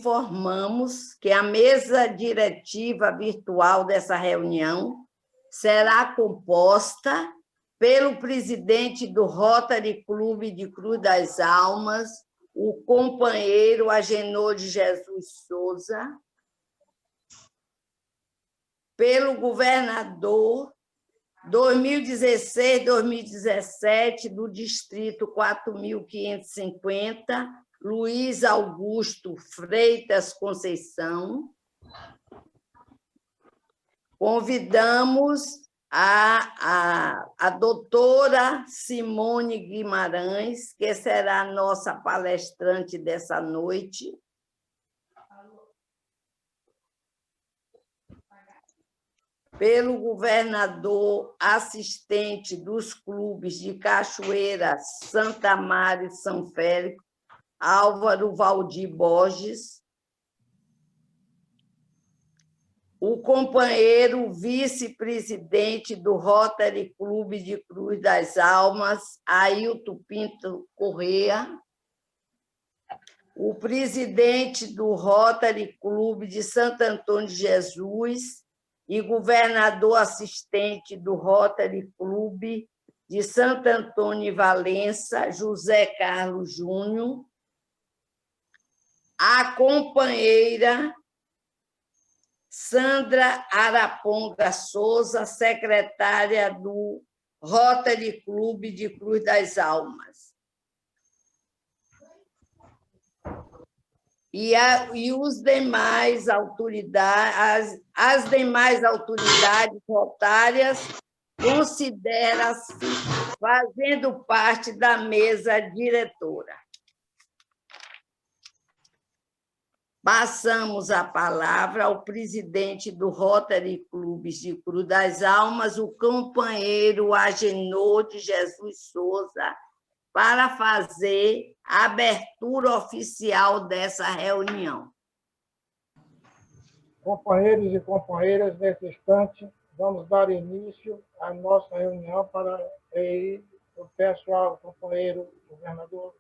informamos que a mesa diretiva virtual dessa reunião será composta pelo presidente do Rotary Clube de Cruz das Almas, o companheiro Agenor de Jesus Souza, pelo governador 2016-2017 do Distrito 4.550, Luiz Augusto Freitas Conceição. Convidamos a doutora Simone Guimarães, que será a nossa palestrante dessa noite. Pelo governador assistente dos clubes de Cachoeira, Santa Maria e São Félix, Álvaro Valdir Borges. O companheiro vice-presidente do Rotary Clube de Cruz das Almas, Ailton Pinto Corrêa. O presidente do Rotary Clube de Santo Antônio de Jesus e governador assistente do Rotary Clube de Santo Antônio e Valença, José Carlos Júnior. A companheira Sandra Araponga Souza, secretária do Rotary Clube de Cruz das Almas. E os demais autoridades, as demais autoridades rotárias consideram-se fazendo parte da mesa diretora. Passamos a palavra ao presidente do Rotary Clube de Cruz das Almas, o companheiro Agenor de Jesus Souza, para fazer a abertura oficial dessa reunião. Companheiros e companheiras, nesse instante, vamos dar início à nossa reunião para o pessoal, companheiro governador,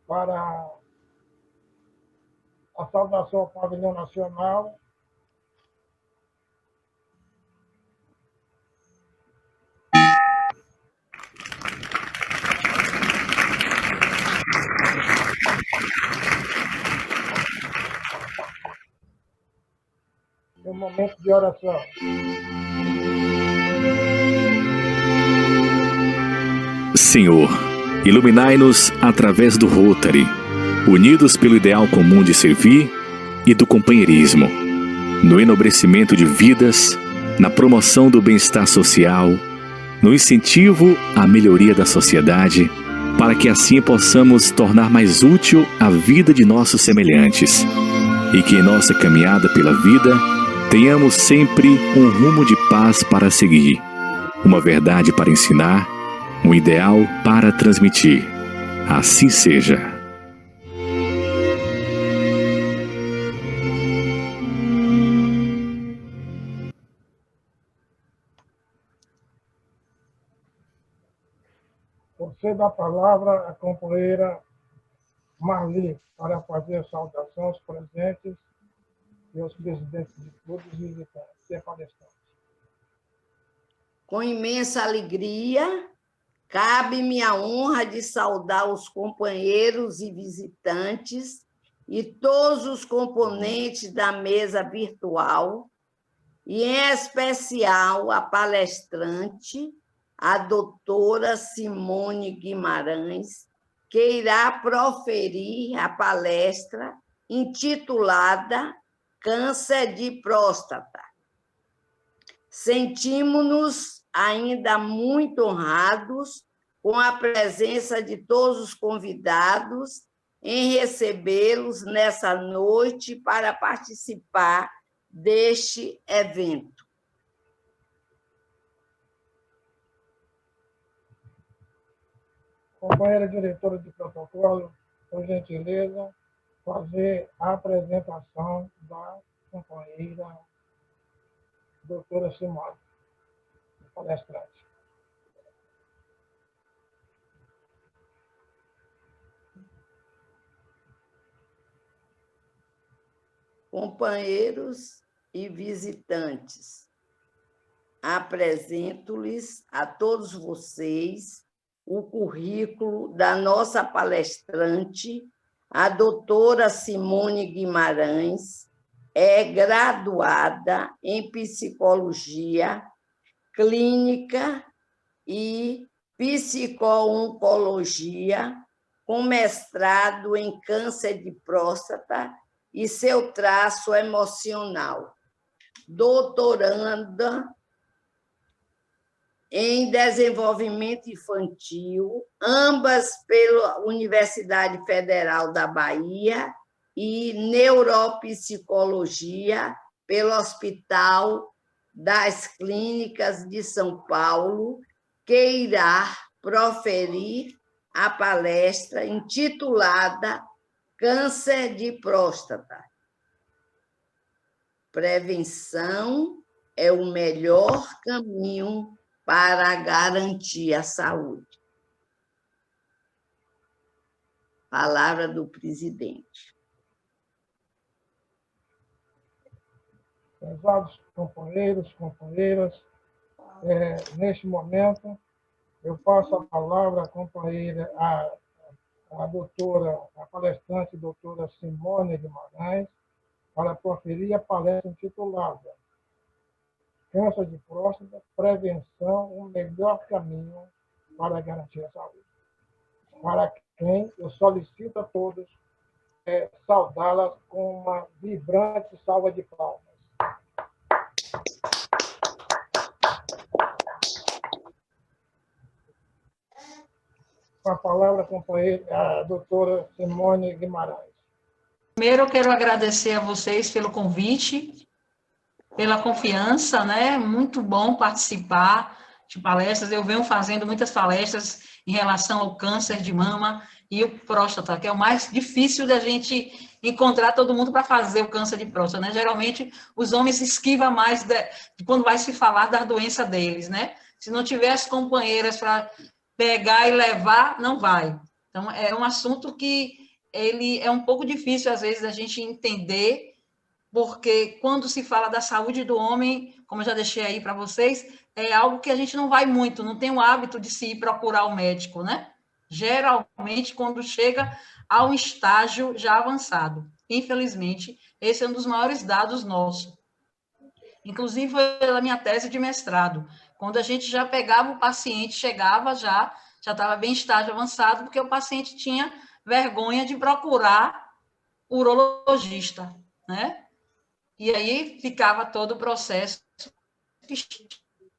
para a saudação ao pavilhão nacional. No momento de oração. Senhor, iluminai-nos através do Rotary, unidos pelo ideal comum de servir e do companheirismo, no enobrecimento de vidas, na promoção do bem-estar social, no incentivo à melhoria da sociedade, para que assim possamos tornar mais útil a vida de nossos semelhantes e que em nossa caminhada pela vida tenhamos sempre um rumo de paz para seguir, uma verdade para ensinar, um ideal para transmitir. Assim seja. Conceda a palavra à companheira Marli para fazer a saudação aos presentes e aos presidentes de clubes e visitantes e palestrantes. Com imensa alegria, cabe-me a honra de saudar os companheiros e visitantes e todos os componentes da mesa virtual, e em especial a palestrante, a doutora Simone Guimarães, que irá proferir a palestra intitulada Câncer de Próstata. Sentimos-nos ainda muito honrados com a presença de todos os convidados em recebê-los nessa noite para participar deste evento. Companheira diretora de protocolo, por gentileza, fazer a apresentação da companheira doutora Simone, palestrante. companheiros e visitantes, apresento-lhes a todos vocês o currículo da nossa palestrante, a doutora Simone Guimarães. É graduada em psicologia clínica e psico-oncologia, com mestrado em câncer de próstata e seu traço emocional. Doutoranda em desenvolvimento infantil, ambas pela Universidade Federal da Bahia, e neuropsicologia pelo Hospital das Clínicas de São Paulo, que irá proferir a palestra intitulada Câncer de Próstata. Prevenção é o melhor caminho para garantir a saúde. Palavra do presidente. Prezados companheiros, companheiras, neste momento, eu passo a palavra à companheira, a doutora, a palestrante, doutora Simone Guimarães, para proferir a palestra intitulada Câncer de Próstata, Prevenção, o melhor caminho para garantir a saúde. Para quem eu solicito a todos saudá-la com uma vibrante salva de palmas. Com a palavra, companheira, a doutora Simone Guimarães. Primeiro, eu quero agradecer a vocês pelo convite, pela confiança, né? Muito bom participar de palestras. Eu venho fazendo muitas palestras em relação ao câncer de mama e o próstata, que é o mais difícil da gente encontrar todo mundo para fazer o câncer de próstata, né? Geralmente, os homens esquivam mais quando vai se falar da doença deles, né? Se não tiver as companheiras para pegar e levar, não vai. Então, é um assunto que ele é um pouco difícil, às vezes, a gente entender, porque quando se fala da saúde do homem, como eu já deixei aí para vocês, é algo que a gente não vai muito, não tem o hábito de se ir procurar o médico, né? Geralmente, quando chega a um estágio já avançado. Infelizmente, esse é um dos maiores dados nossos. Inclusive, foi a minha tese de mestrado. Quando a gente já pegava o paciente, chegava já estava bem em estágio avançado, porque o paciente tinha vergonha de procurar o urologista, né? E aí ficava todo o processo que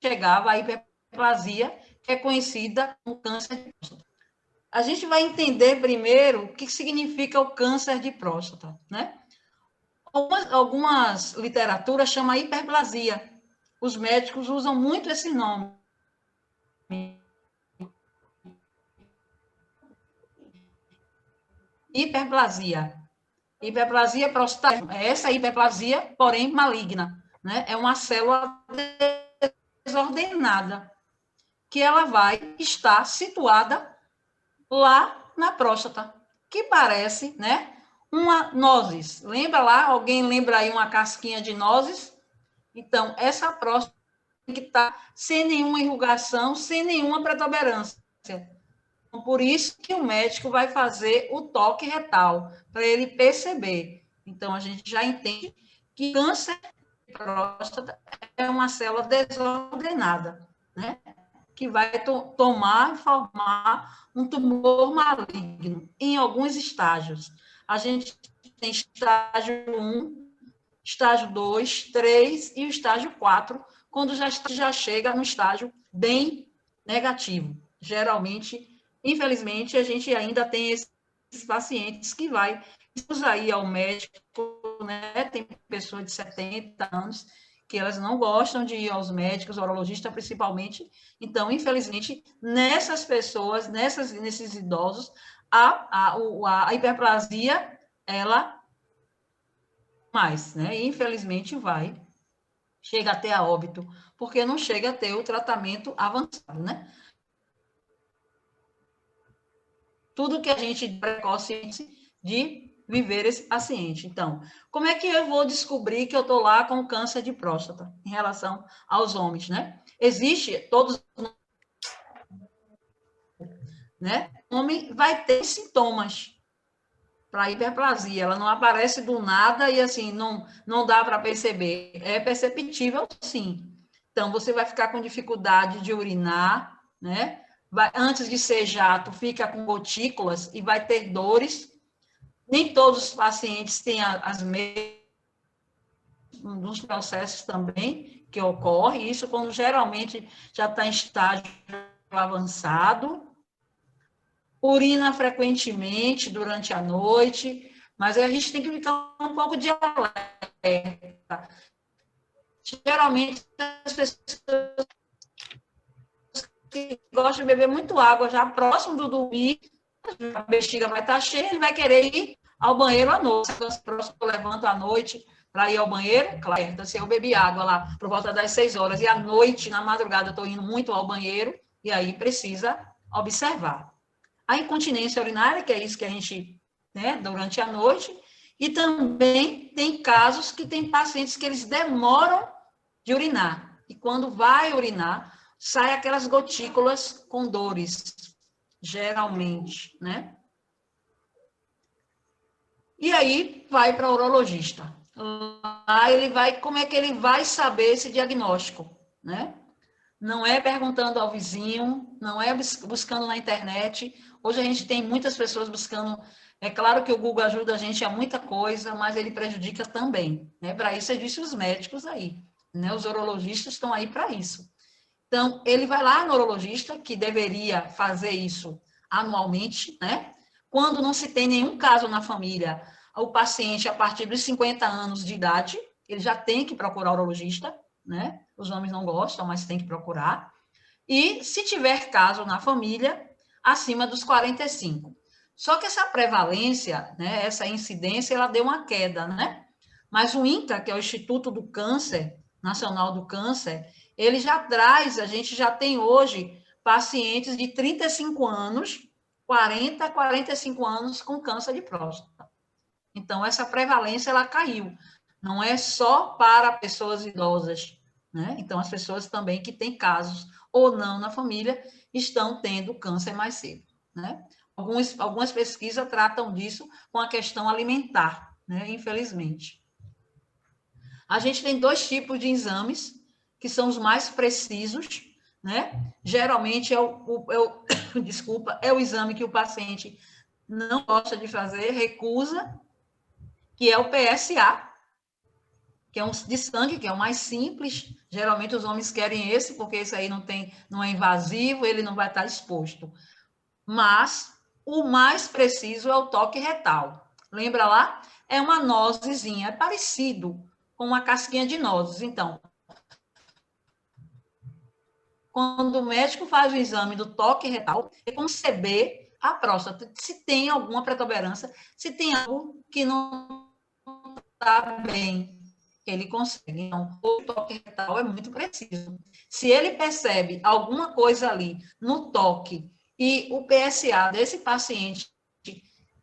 chegava à hiperplasia, que é conhecida como câncer de próstata. A gente vai entender primeiro o que significa o câncer de próstata, né? Algumas literaturas chamam hiperplasia. Os médicos usam muito esse nome. Hiperplasia. Hiperplasia prostática é essa hiperplasia, porém maligna, né? É uma célula desordenada, que ela vai estar situada lá na próstata, que parece, né, uma nozes. Lembra lá? Alguém lembra aí uma casquinha de nozes? Então, essa próstata tem que estar sem nenhuma enrugação, sem nenhuma protuberância. Então, por isso que o médico vai fazer o toque retal, para ele perceber. Então, a gente já entende que câncer de próstata é uma célula desordenada, né? Que vai tomar e formar um tumor maligno em alguns estágios. A gente tem estágio 1, estágio 2, 3 e o estágio 4, quando já chega no estágio bem negativo. Geralmente, infelizmente, a gente ainda tem esses pacientes que vai aí ao médico, né? Tem pessoas de 70 anos que elas não gostam de ir aos médicos, urologistas principalmente. Então, infelizmente, nessas pessoas, nesses idosos, a hiperplasia, ela mais, né? Infelizmente, chega até a óbito, porque não chega a ter o tratamento avançado, né? Tudo que a gente precocemente de viver esse paciente. Então, como é que eu vou descobrir que eu estou lá com câncer de próstata em relação aos homens, né? Existe, todos, né? O homem vai ter sintomas para hiperplasia, ela não aparece do nada e assim, não dá para perceber. É perceptível, sim. Então, você vai ficar com dificuldade de urinar, né? Antes de ser jato, fica com gotículas e vai ter dores. Nem todos os pacientes têm as mesmas, nos processos também que ocorre, isso quando geralmente já está em estágio avançado. Urina frequentemente durante a noite, mas a gente tem que ficar um pouco de alerta. Geralmente, as pessoas que gostam de beber muito água, já próximo do dormir, a bexiga vai estar cheia, ele vai querer ir ao banheiro à noite. Próximo eu levanto à noite para ir ao banheiro, claro, se eu bebi água lá por volta das 6 horas, e à noite, na madrugada, eu estou indo muito ao banheiro, e aí precisa observar. A incontinência urinária, que é isso que a gente, né, durante a noite, e também tem casos que tem pacientes que eles demoram de urinar, e quando vai urinar, sai aquelas gotículas com dores, geralmente, né? E aí vai para o urologista. Lá ele vai, como é que ele vai saber esse diagnóstico, né? Não é perguntando ao vizinho, não é buscando na internet. Hoje a gente tem muitas pessoas buscando. É claro que o Google ajuda a gente a muita coisa, mas ele prejudica também, né? Para isso existem os médicos aí, né? Os urologistas estão aí para isso. Então, ele vai lá no urologista, que deveria fazer isso anualmente, né? Quando não se tem nenhum caso na família, o paciente, a partir dos 50 anos de idade, ele já tem que procurar o urologista, né? Os homens não gostam, mas tem que procurar. E, se tiver caso na família, acima dos 45. Só que essa prevalência, né, essa incidência, ela deu uma queda, né? Mas o INCA, que é o Instituto do Câncer, Nacional do Câncer, ele já traz, a gente já tem hoje pacientes de 35 anos, 40, 45 anos com câncer de próstata. Então, essa prevalência, ela caiu. Não é só para pessoas idosas, né? Então, as pessoas também que têm casos ou não na família estão tendo câncer mais cedo, né? Algumas pesquisas tratam disso com a questão alimentar, né? Infelizmente. A gente tem 2 tipos de exames, que são os mais precisos, né? Geralmente é o exame que o paciente não gosta de fazer, recusa, que é o PSA, que é um de sangue, que é o mais simples. Geralmente os homens querem esse, porque esse aí não é invasivo, ele não vai estar exposto. Mas o mais preciso é o toque retal. Lembra lá? É uma nozezinha, é parecido com uma casquinha de nozes. Então, quando o médico faz o exame do toque retal, é conceber a próstata, se tem alguma protuberância, se tem algo que não está bem, ele consegue. Então, o toque retal é muito preciso. Se ele percebe alguma coisa ali no toque e o PSA desse paciente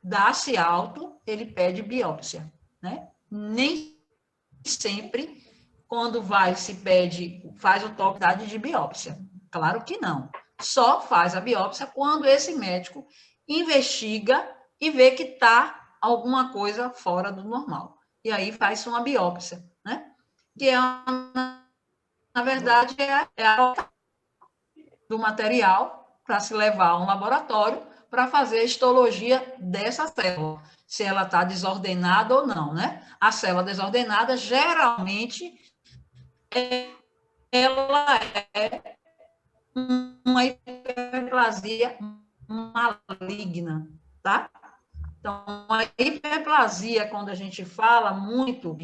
dá-se alto, ele pede biópsia, né? Nem sempre, quando faz o toque de biópsia. Claro que não. Só faz a biópsia quando esse médico investiga e vê que está alguma coisa fora do normal. E aí faz uma biópsia, né? Que é, na verdade, é a do material para se levar a um laboratório para fazer a histologia dessa célula, se ela está desordenada ou não, né? A célula desordenada, geralmente, ela é uma hiperplasia maligna, tá? Então, a hiperplasia, quando a gente fala muito,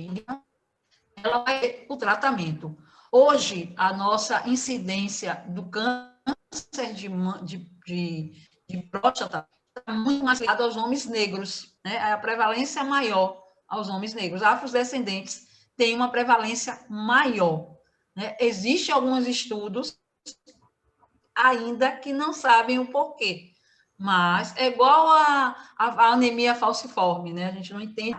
ela é o tratamento. Hoje, a nossa incidência do câncer de próstata está muito mais ligada aos homens negros, né? A prevalência maior aos homens negros. Afrodescendentes têm uma prevalência maior, né? Existem alguns estudos ainda que não sabem o porquê, Mas é igual a anemia falciforme, né? A gente não entende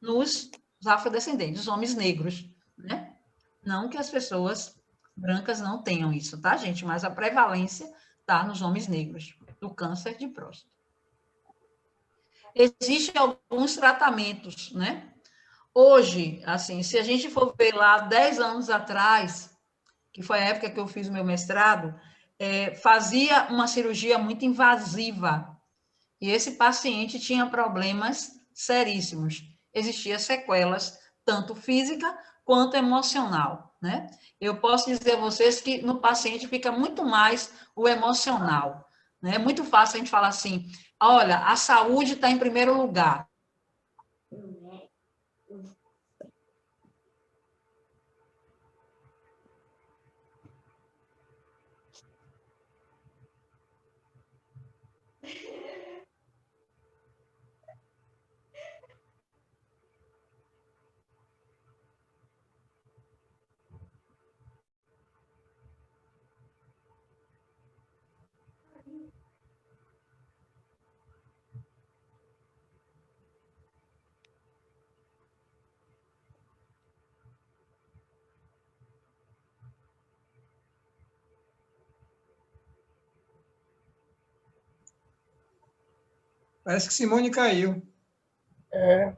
nos afrodescendentes, os homens negros, né? Não que as pessoas brancas não tenham isso, tá, gente? Mas a prevalência está nos homens negros, do câncer de próstata. Existem alguns tratamentos, né? Hoje, assim, se a gente for ver lá 10 anos atrás, que foi a época que eu fiz o meu mestrado, fazia uma cirurgia muito invasiva. E esse paciente tinha problemas seríssimos. Existiam sequelas, tanto física quanto emocional, né? Eu posso dizer a vocês que no paciente fica muito mais o emocional, né? É muito fácil a gente falar assim, olha, a saúde está em primeiro lugar. Parece que Simone caiu. É,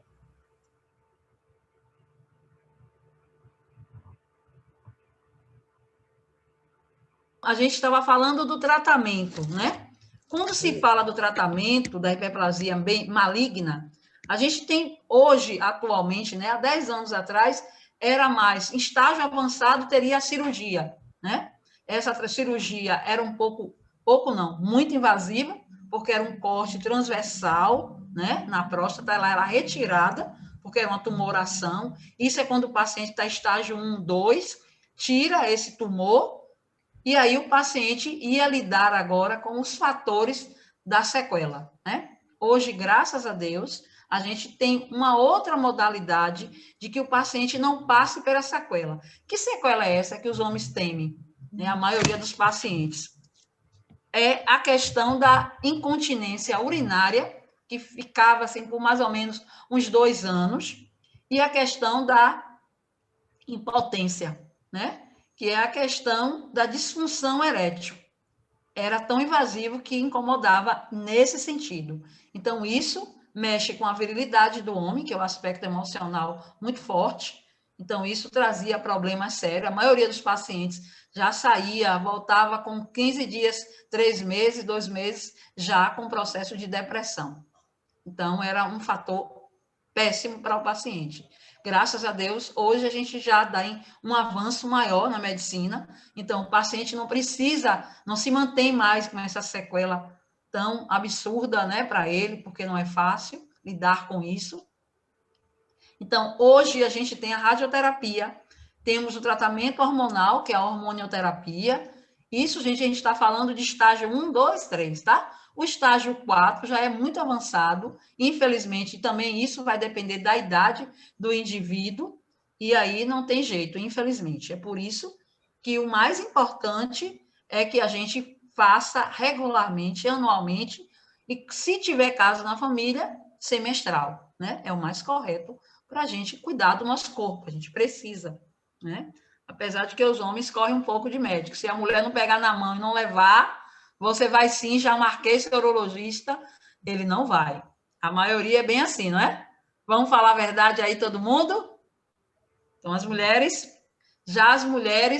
A gente estava falando do tratamento, né? Quando se fala do tratamento da hiperplasia maligna, a gente tem hoje, atualmente, né? Há 10 anos atrás, era mais, em estágio avançado, teria a cirurgia, né? Essa cirurgia era pouco não, muito invasiva, porque era um corte transversal, né? Na próstata, ela era retirada, porque era uma tumoração. Isso é quando o paciente está em estágio 1, 2, tira esse tumor, e aí o paciente ia lidar agora com os fatores da sequela, né? Hoje, graças a Deus, a gente tem uma outra modalidade de que o paciente não passe pela sequela. Que sequela é essa que os homens temem, né? A maioria dos pacientes. É a questão da incontinência urinária, que ficava assim por mais ou menos uns 2 anos, e a questão da impotência, né? Que é a questão da disfunção erétil. Era tão invasivo que incomodava nesse sentido. Então, isso mexe com a virilidade do homem, que é o aspecto emocional muito forte. Então, isso trazia problemas sérios. A maioria dos pacientes já saía, voltava com 15 dias, 3 meses, 2 meses, já com processo de depressão. Então, era um fator péssimo para o paciente. Graças a Deus, hoje a gente já dá um avanço maior na medicina, então o paciente não se mantém mais com essa sequela tão absurda, né, para ele, porque não é fácil lidar com isso. Então, hoje a gente tem a radioterapia, temos o tratamento hormonal, que é a hormonioterapia. Isso, gente, a gente está falando de estágio 1, 2, 3, tá? O estágio 4 já é muito avançado, infelizmente, também isso vai depender da idade do indivíduo, e aí não tem jeito, infelizmente. É por isso que o mais importante é que a gente faça regularmente, anualmente, e se tiver caso na família, semestral, né? É o mais correto para a gente cuidar do nosso corpo, a gente precisa, né? Apesar de que os homens correm um pouco de médico. Se a mulher não pegar na mão e não levar, você vai sim, já marquei seu urologista, ele não vai. A maioria é bem assim, não é? Vamos falar a verdade aí, todo mundo? Então, as mulheres,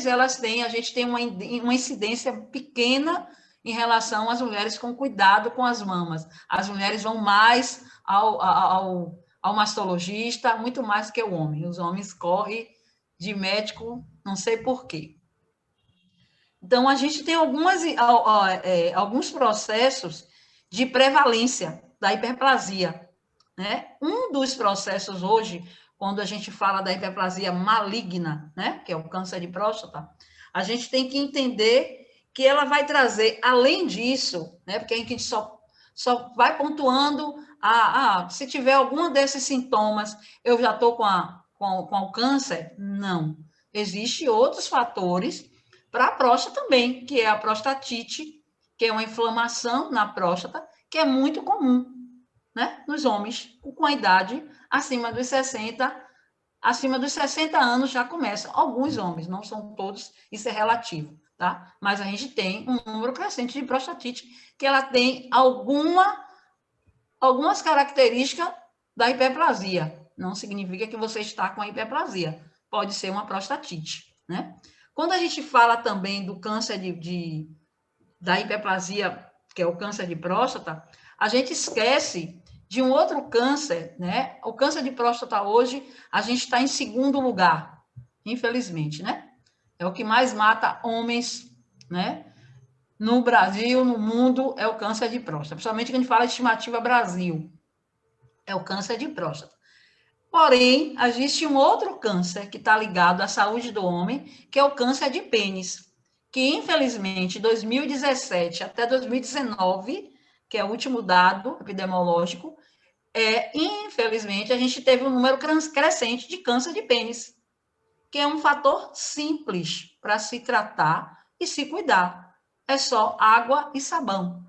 elas têm, a gente tem uma incidência pequena em relação às mulheres com cuidado com as mamas. As mulheres vão mais ao mastologista, muito mais que o homem. Os homens correm de médico, não sei por quê. Então, a gente tem alguns processos de prevalência da hiperplasia, né? Um dos processos hoje, quando a gente fala da hiperplasia maligna, né, que é o câncer de próstata, a gente tem que entender que ela vai trazer, além disso, né, porque a gente só vai pontuando, se tiver algum desses sintomas, eu já estou com o câncer? Não. Existem outros fatores para a próstata também, que é a prostatite, que é uma inflamação na próstata, que é muito comum, né, nos homens com a idade acima dos 60 anos já começam. Alguns homens, não são todos, isso é relativo, tá? Mas a gente tem um número crescente de prostatite, que ela tem algumas características da hiperplasia. Não significa que você está com a hiperplasia. Pode ser uma prostatite, né? Quando a gente fala também do câncer da hiperplasia, que é o câncer de próstata, a gente esquece de um outro câncer, né? O câncer de próstata hoje, a gente está em segundo lugar, infelizmente, né? É o que mais mata homens, né? No Brasil, no mundo, é o câncer de próstata. Principalmente quando a gente fala de estimativa Brasil, é o câncer de próstata. Porém, existe um outro câncer que está ligado à saúde do homem, que é o câncer de pênis, que, infelizmente, de 2017 até 2019, que é o último dado epidemiológico, infelizmente, a gente teve um número crescente de câncer de pênis, que é um fator simples para se tratar e se cuidar. É só água e sabão.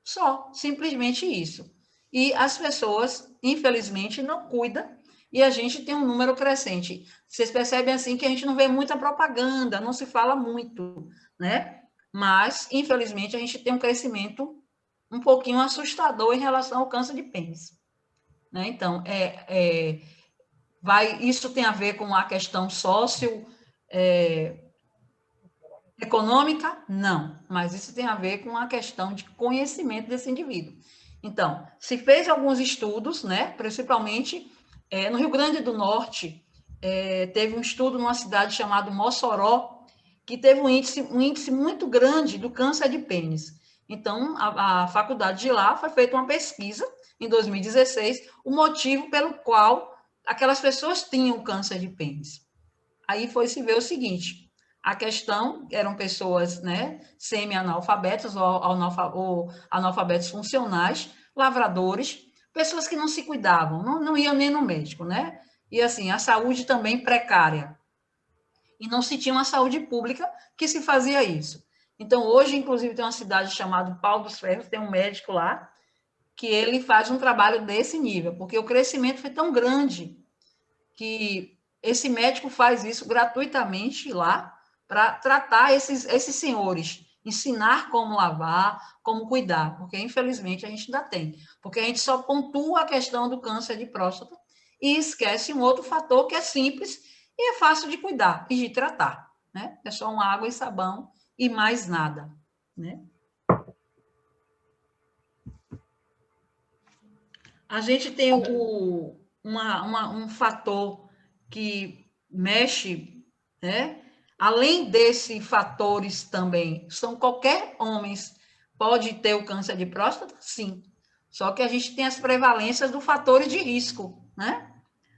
Só, simplesmente isso. E as pessoas, infelizmente, não cuidam e a gente tem um número crescente. Vocês percebem, assim, que a gente não vê muita propaganda, não se fala muito, né? Mas, infelizmente, a gente tem um crescimento um pouquinho assustador em relação ao câncer de pênis. Né? Então, isso tem a ver com a questão econômica? Não, mas isso tem a ver com a questão de conhecimento desse indivíduo. Então, se fez alguns estudos, né, principalmente no Rio Grande do Norte, teve um estudo numa cidade chamada Mossoró, que teve um índice muito grande do câncer de pênis. Então, a faculdade de lá foi feita uma pesquisa, em 2016, o motivo pelo qual aquelas pessoas tinham câncer de pênis. Aí foi se ver o seguinte, a questão eram pessoas, né, semi-analfabetas ou analfabetos funcionais, lavradores, pessoas que não se cuidavam, não iam nem no médico, né? E assim, a saúde também precária. E não se tinha uma saúde pública que se fazia isso. Então, hoje, inclusive, tem uma cidade chamada Pau dos Ferros, tem um médico lá, que ele faz um trabalho desse nível, porque o crescimento foi tão grande que esse médico faz isso gratuitamente lá para tratar esses senhores, ensinar como lavar, como cuidar, porque infelizmente a gente ainda tem, porque a gente só pontua a questão do câncer de próstata e esquece um outro fator que é simples e é fácil de cuidar e de tratar, né? É só uma água e sabão e mais nada, né? A gente tem um fator que mexe, né? Além desses fatores também, qualquer homem pode ter o câncer de próstata? Sim. Só que a gente tem as prevalências dos fatores de risco, né?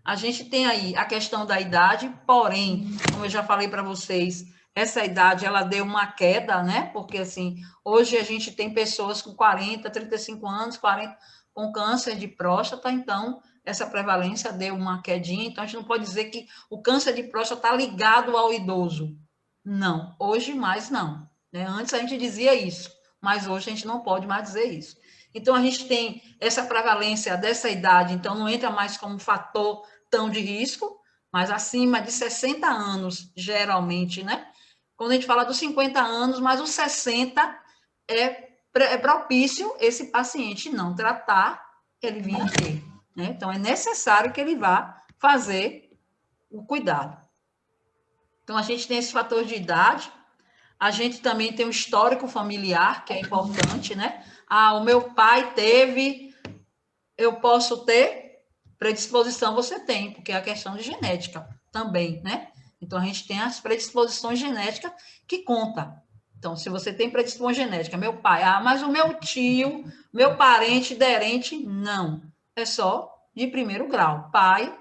A gente tem aí a questão da idade, porém, como eu já falei para vocês, essa idade, ela deu uma queda, né? Porque, assim, hoje a gente tem pessoas com 40, 35 anos, 40 com câncer de próstata, então essa prevalência deu uma quedinha, então a gente não pode dizer que o câncer de próstata está ligado ao idoso. Não, hoje mais não. Né? Antes a gente dizia isso, mas hoje a gente não pode mais dizer isso. Então a gente tem essa prevalência dessa idade, então não entra mais como fator tão de risco, mas acima de 60 anos, geralmente, né? Quando a gente fala dos 50 anos, mas os 60 é propício esse paciente não tratar, ele vir a ter. Né? Então, é necessário que ele vá fazer o cuidado. Então, a gente tem esse fator de idade, a gente também tem um histórico familiar, que é importante, né? Ah, o meu pai teve, eu posso ter? Predisposição você tem, porque é a questão de genética também, né? Então, a gente tem as predisposições genéticas que conta. Então, se você tem predisposição genética, meu pai, mas o meu tio, meu parente, aderente, não. É só de primeiro grau, pai,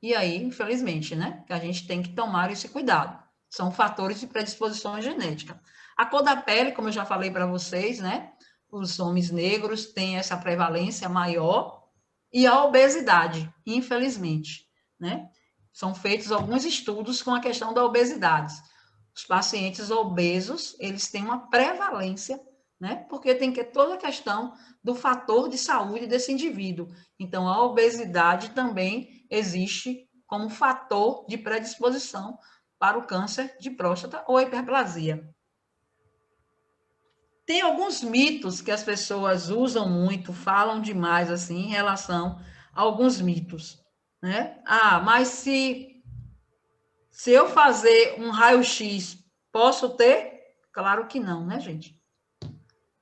e aí, infelizmente, né? Que a gente tem que tomar esse cuidado. São fatores de predisposição genética. A cor da pele, como eu já falei para vocês, né? Os homens negros têm essa prevalência maior e a obesidade, infelizmente, né? São feitos alguns estudos com a questão da obesidade. Os pacientes obesos, eles têm uma prevalência, né? Porque tem que ter toda a questão do fator de saúde desse indivíduo. Então, a obesidade também existe como fator de predisposição para o câncer de próstata ou hiperplasia. Tem alguns mitos que as pessoas usam muito, falam demais assim em relação a alguns mitos, né? Ah, mas se eu fazer um raio-x, posso ter? Claro que não, né, gente?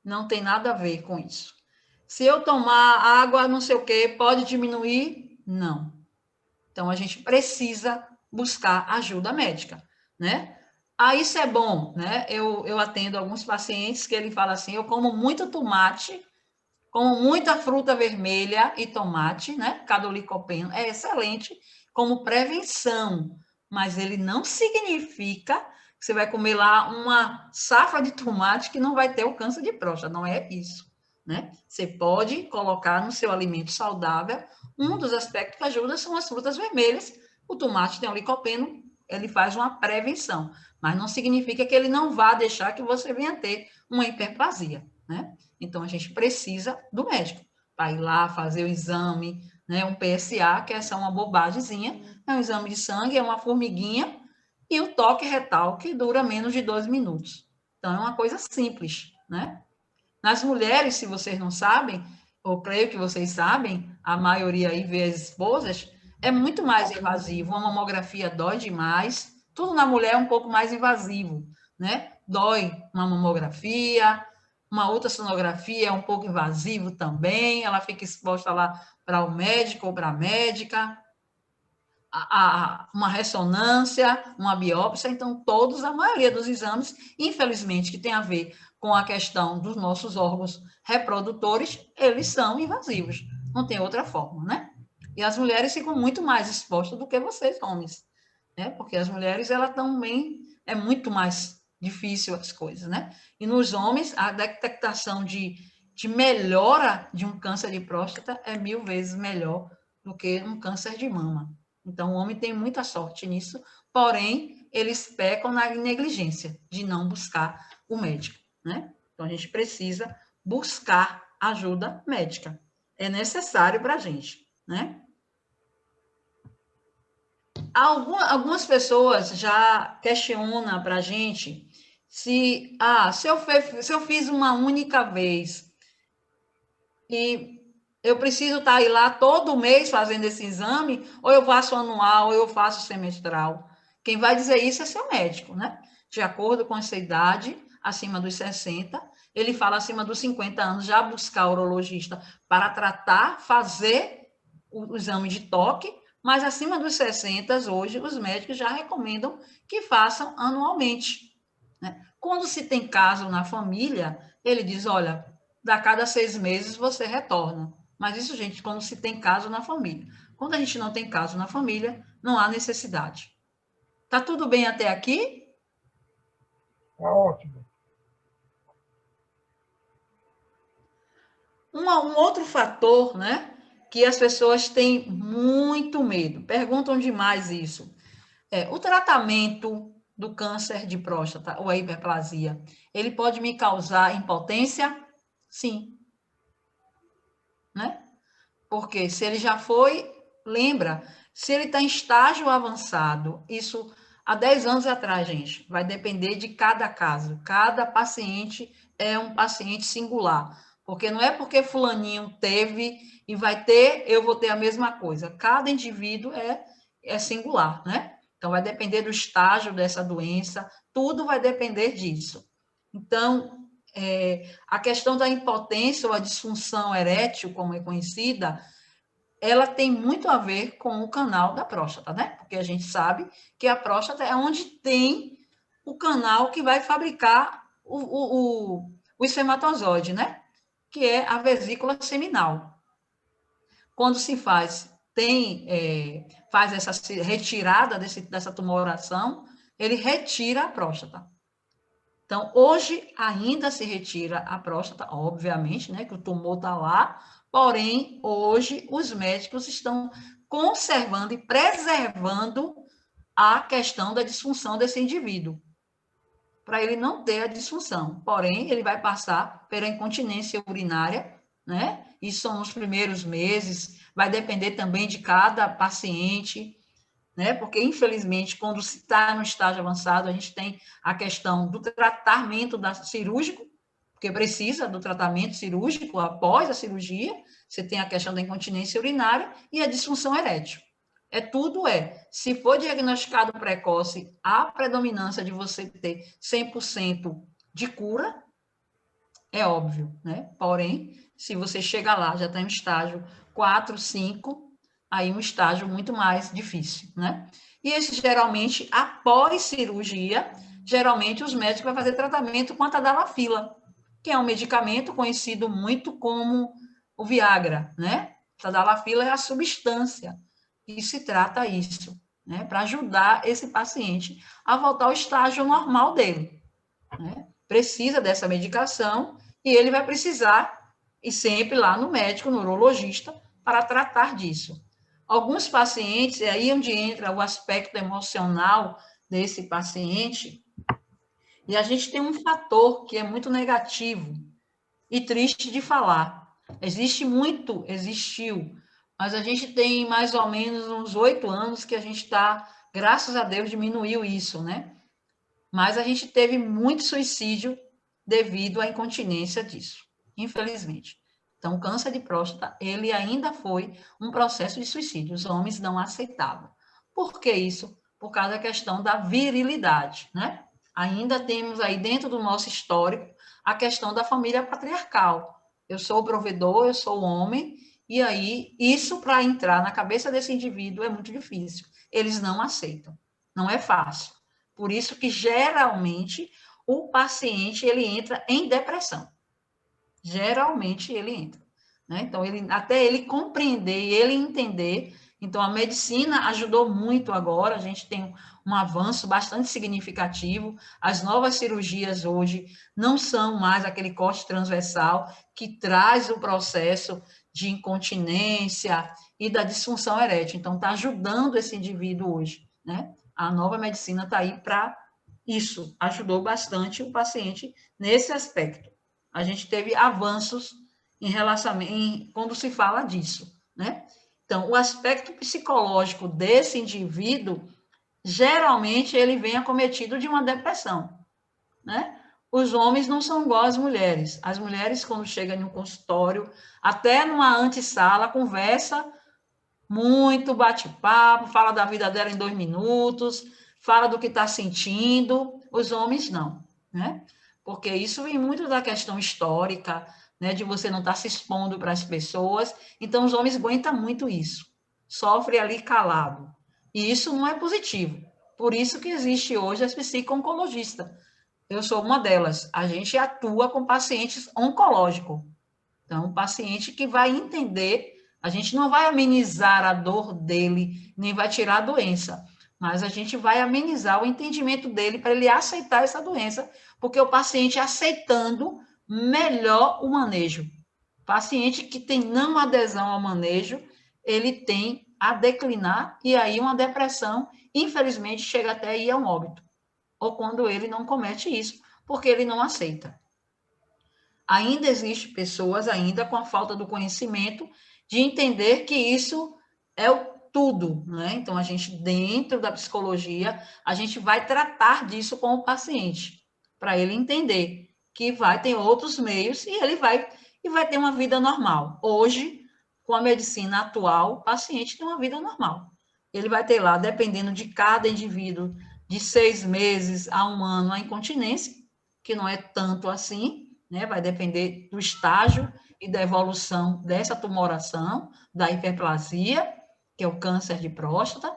Não tem nada a ver com isso. Se eu tomar água, não sei o quê, pode diminuir? Não. Então, a gente precisa buscar ajuda médica, né? Ah, isso é bom, né? Eu atendo alguns pacientes que ele fala assim, eu como muito tomate, como muita fruta vermelha e tomate, né? Cadolicopeno, é excelente como prevenção, mas ele não significa que você vai comer lá uma safra de tomate que não vai ter o câncer de próstata, não é isso, né? Você pode colocar no seu alimento saudável, um dos aspectos que ajuda são as frutas vermelhas, o tomate tem o licopeno, ele faz uma prevenção, mas não significa que ele não vá deixar que você venha ter uma hiperplasia, né? Então, a gente precisa do médico para ir lá fazer o exame, né? Um PSA, que essa é uma bobagemzinha, é um exame de sangue, é uma formiguinha, e o toque retal, que dura menos de 2 minutos. Então, é uma coisa simples, né? Nas mulheres, se vocês não sabem, ou creio que vocês sabem, a maioria aí vê as esposas, é muito mais invasivo. Uma mamografia dói demais, tudo na mulher é um pouco mais invasivo, né? Dói uma mamografia, uma ultrassonografia é um pouco invasivo também, ela fica exposta lá para o médico ou para a médica, uma ressonância, uma biópsia, então todos, a maioria dos exames, infelizmente, que tem a ver com a questão dos nossos órgãos reprodutores, eles são invasivos, não tem outra forma, né? E as mulheres ficam muito mais expostas do que vocês, homens, né? Porque as mulheres, ela também, é muito mais difícil as coisas, né? E nos homens, a detectação de melhora de um câncer de próstata é 1000 vezes melhor do que um câncer de mama. Então, o homem tem muita sorte nisso, porém, eles pecam na negligência de não buscar o médico, né? Então, a gente precisa buscar ajuda médica. É necessário para a gente, né? Algumas pessoas já questionam para a gente se eu fiz uma única vez e eu preciso estar aí lá todo mês fazendo esse exame, ou eu faço anual, ou eu faço semestral. Quem vai dizer isso é seu médico, né? De acordo com essa idade, acima dos 60, ele fala acima dos 50 anos, já buscar urologista para tratar, fazer o exame de toque, mas acima dos 60, hoje, os médicos já recomendam que façam anualmente, né? Quando se tem caso na família, ele diz, olha, a cada 6 meses você retorna. Mas isso, gente, quando se tem caso na família. Quando a gente não tem caso na família, não há necessidade. Tá tudo bem até aqui? Tá ótimo. Um outro fator, né, que as pessoas têm muito medo, perguntam demais isso, é o tratamento do câncer de próstata ou a hiperplasia, ele pode me causar impotência? Sim. Né? Porque se ele já foi, lembra, se ele está em estágio avançado, isso há 10 anos atrás, gente, vai depender de cada caso. Cada paciente é um paciente singular. Porque não é porque fulaninho teve e vai ter, eu vou ter a mesma coisa. Cada indivíduo é singular, né? Então, vai depender do estágio dessa doença, tudo vai depender disso. Então, a questão da impotência ou a disfunção erétil, como é conhecida, ela tem muito a ver com o canal da próstata, né? Porque a gente sabe que a próstata é onde tem o canal que vai fabricar o espermatozoide, né? Que é a vesícula seminal. Quando se faz essa retirada dessa tumoração, ele retira a próstata. Então, hoje ainda se retira a próstata, obviamente, né, que o tumor está lá, porém, hoje os médicos estão conservando e preservando a questão da disfunção desse indivíduo. para ele não ter a disfunção. Porém, ele vai passar pela incontinência urinária, né? Isso são nos primeiros meses, vai depender também de cada paciente, né? Porque, infelizmente, quando se está no estágio avançado, a gente tem a questão do tratamento cirúrgico, porque precisa do tratamento cirúrgico após a cirurgia, você tem a questão da incontinência urinária e a disfunção erétil. Se for diagnosticado precoce, há predominância de você ter 100% de cura, é óbvio, né? Porém, se você chega lá, já está em estágio 4, 5, aí um estágio muito mais difícil, né? E esse, geralmente, após cirurgia, geralmente os médicos vão fazer tratamento com a tadalafila, que é um medicamento conhecido muito como o Viagra, né? Tadalafila é a substância que se trata isso, né? Para ajudar esse paciente a voltar ao estágio normal dele, né? Precisa dessa medicação e ele vai precisar ir sempre lá no médico, no urologista, para tratar disso. Alguns pacientes, é aí onde entra o aspecto emocional desse paciente, e a gente tem um fator que é muito negativo e triste de falar. Existiu, mas a gente tem mais ou menos uns 8 anos que a gente está, graças a Deus, diminuiu isso, né? Mas a gente teve muito suicídio devido à incontinência disso, infelizmente. Então, o câncer de próstata, ele ainda foi um processo de suicídio. Os homens não aceitavam. Por que isso? Por causa da questão da virilidade, né? Ainda temos aí dentro do nosso histórico a questão da família patriarcal. Eu sou o provedor, eu sou o homem, e aí isso para entrar na cabeça desse indivíduo é muito difícil. Eles não aceitam. Não é fácil. Por isso que, geralmente, o paciente ele entra em depressão. Geralmente, ele entra. Né? Então, até ele compreender e ele entender. Então, a medicina ajudou muito agora, a gente tem um avanço bastante significativo. As novas cirurgias hoje não são mais aquele corte transversal que traz o processo de incontinência e da disfunção erétil. Então, está ajudando esse indivíduo hoje, né? A nova medicina está aí para isso, ajudou bastante o paciente nesse aspecto. A gente teve avanços quando se fala disso, né? Então, o aspecto psicológico desse indivíduo, geralmente, ele vem acometido de uma depressão, né? Os homens não são igual às mulheres. As mulheres, quando chegam em um consultório, até numa antessala, conversa muito, bate-papo, fala da vida dela em 2 minutos, fala do que está sentindo. Os homens não, né? Porque isso vem muito da questão histórica, né? De você não estar se expondo para as pessoas. Então, os homens aguentam muito isso. Sofre ali calado. E isso não é positivo. Por isso que existe hoje as psico-oncologistas. Eu sou uma delas. A gente atua com pacientes oncológicos. Então, um paciente que vai entender, a gente não vai amenizar a dor dele, nem vai tirar a doença, mas a gente vai amenizar o entendimento dele para ele aceitar essa doença, porque o paciente aceitando melhor o manejo. Paciente que tem não adesão ao manejo, ele tem a declinar e aí uma depressão, infelizmente, chega até ir a um óbito. Ou quando ele não comete isso, porque ele não aceita. Ainda existe pessoas ainda com a falta do conhecimento de entender que isso é o tudo, né? Então, a gente, dentro da psicologia, a gente vai tratar disso com o paciente, para ele entender que vai ter outros meios e ele vai ter uma vida normal. Hoje, com a medicina atual, o paciente tem uma vida normal. Ele vai ter lá, dependendo de cada indivíduo, de 6 meses a 1 ano, a incontinência, que não é tanto assim, né? Vai depender do estágio e da evolução dessa tumoração, da hiperplasia, que é o câncer de próstata.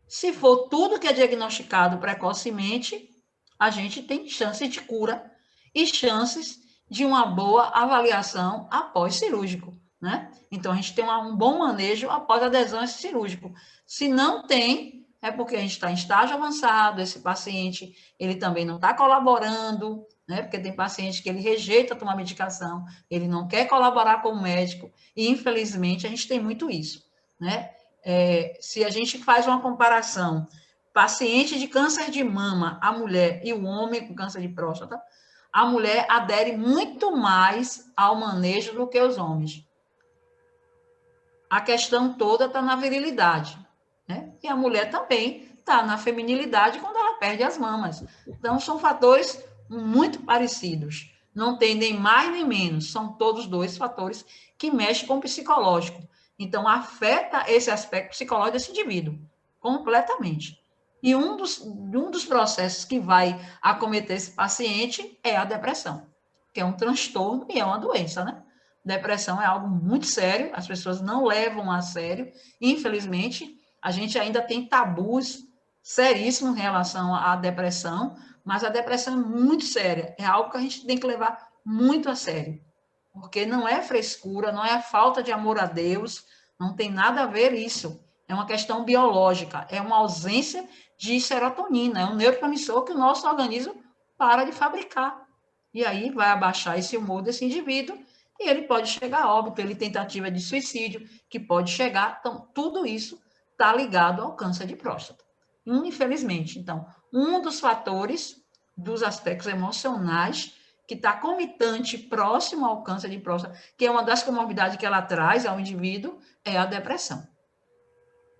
Se for tudo que é diagnosticado precocemente, a gente tem chance de cura e chances de uma boa avaliação após cirúrgico, né? Então, a gente tem um bom manejo após adesão a esse cirúrgico. Se não tem, é porque a gente está em estágio avançado, esse paciente, ele também não está colaborando, né? Porque tem paciente que ele rejeita tomar medicação, ele não quer colaborar com o médico, e infelizmente a gente tem muito isso, né? Se a gente faz uma comparação paciente de câncer de mama, a mulher e o homem com câncer de próstata, a mulher adere muito mais ao manejo do que os homens. A questão toda está na virilidade, né? E a mulher também está na feminilidade quando ela perde as mamas. Então, são fatores muito parecidos. Não tem nem mais nem menos. São todos dois fatores que mexem com o psicológico. Então, afeta esse aspecto psicológico desse indivíduo, completamente. E um dos processos que vai acometer esse paciente é a depressão, que é um transtorno e é uma doença, né? Depressão é algo muito sério, as pessoas não levam a sério. Infelizmente, a gente ainda tem tabus seríssimos em relação à depressão, mas a depressão é muito séria, é algo que a gente tem que levar muito a sério, porque não é frescura, não é falta de amor a Deus, não tem nada a ver isso. É uma questão biológica, é uma ausência de serotonina, é um neurotransmissor que o nosso organismo para de fabricar. E aí vai abaixar esse humor desse indivíduo e ele pode chegar a óbito, ele tentativa de suicídio, que pode chegar. Então, tudo isso está ligado ao câncer de próstata. Infelizmente, então, um dos fatores dos aspectos emocionais que está comitante próximo ao câncer de próstata, que é uma das comorbidades que ela traz ao indivíduo, é a depressão.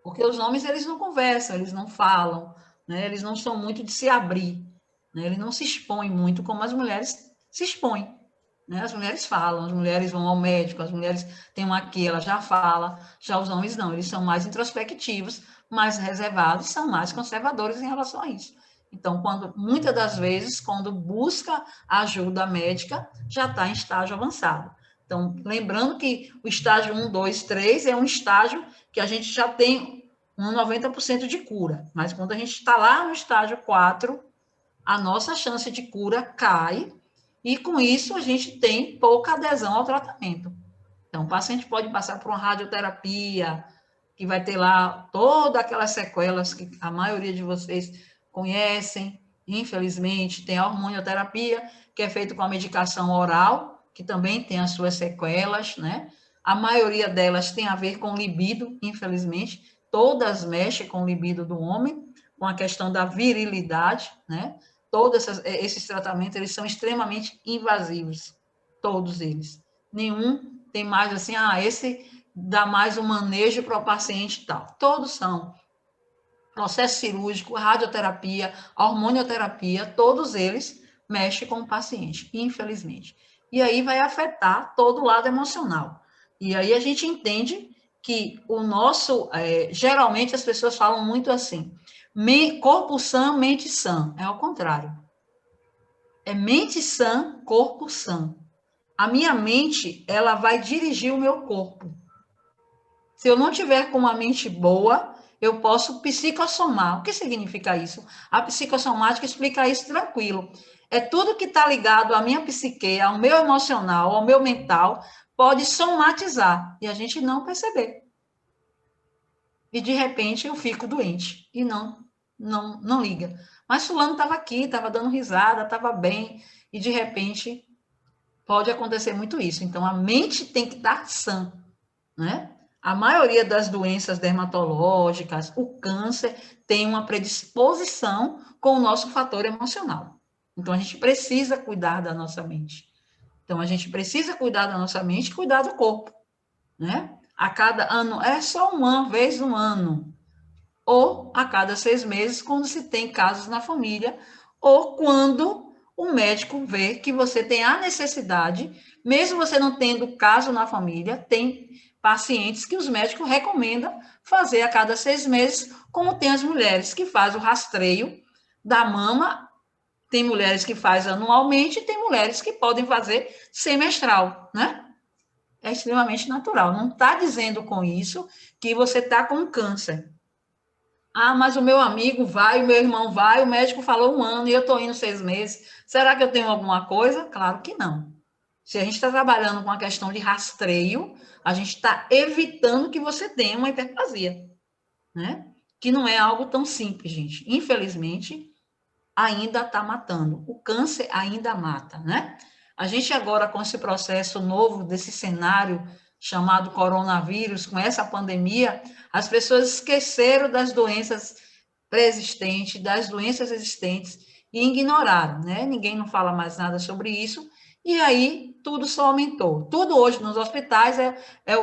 Porque os homens, eles não conversam, eles não falam, né? Eles não são muito de se abrir, né? Eles não se expõem muito como as mulheres se expõem, né? As mulheres falam, as mulheres vão ao médico, as mulheres têm uma aqui, ela já fala, já os homens não, eles são mais introspectivos, mais reservados, são mais conservadores em relação a isso. Então, muitas das vezes, quando busca ajuda médica, já está em estágio avançado. Então, lembrando que o estágio 1, 2, 3 é um estágio que a gente já tem um 90% de cura, mas quando a gente está lá no estágio 4, a nossa chance de cura cai, e com isso a gente tem pouca adesão ao tratamento. Então, o paciente pode passar por uma radioterapia, que vai ter lá todas aquelas sequelas que a maioria de vocês conhecem, infelizmente, tem a hormonioterapia, que é feita com a medicação oral, que também tem as suas sequelas, né? A maioria delas tem a ver com libido, infelizmente, todas mexem com o libido do homem, com a questão da virilidade, né? Todos esses tratamentos, eles são extremamente invasivos, todos eles. Nenhum tem mais assim, esse dá mais um manejo para o paciente e tal. Todos são processo cirúrgico, radioterapia, hormonioterapia, todos eles mexem com o paciente, infelizmente. E aí vai afetar todo o lado emocional. E aí a gente entende que o nosso, geralmente as pessoas falam muito assim, corpo sã, mente sã. É ao contrário. É mente sã, corpo sã. A minha mente, ela vai dirigir o meu corpo. Se eu não tiver com uma mente boa, eu posso psicossomar. O que significa isso? A psicossomática explica isso tranquilo. É tudo que está ligado à minha psique, ao meu emocional, ao meu mental, pode somatizar e a gente não perceber. E, de repente, eu fico doente e não liga. Mas fulano estava aqui, estava dando risada, estava bem, e, de repente, pode acontecer muito isso. Então, a mente tem que estar sã, né? A maioria das doenças dermatológicas, o câncer, tem uma predisposição com o nosso fator emocional. Então, a gente precisa cuidar da nossa mente. Então, a gente precisa cuidar da nossa mente e cuidar do corpo, né? A cada ano, é só uma vez no ano, ou a cada 6 meses, quando se tem casos na família, ou quando o médico vê que você tem a necessidade, mesmo você não tendo caso na família, tem pacientes que os médicos recomendam fazer a cada 6 meses, como tem as mulheres que fazem o rastreio da mama, tem mulheres que fazem anualmente, e tem mulheres que podem fazer semestral, né? É extremamente natural. Não está dizendo com isso que você está com câncer. Mas o meu amigo vai, o meu irmão vai, o médico falou 1 ano e eu estou indo 6 meses. Será que eu tenho alguma coisa? Claro que não. Se a gente está trabalhando com a questão de rastreio, a gente está evitando que você tenha uma hiperplasia, né? Que não é algo tão simples, gente. Infelizmente, ainda está matando. O câncer ainda mata, né? A gente agora, com esse processo novo, desse cenário chamado coronavírus, com essa pandemia, as pessoas esqueceram das doenças pré-existente, das doenças existentes, e ignoraram, né? Ninguém não fala mais nada sobre isso, e aí tudo só aumentou. Tudo hoje nos hospitais é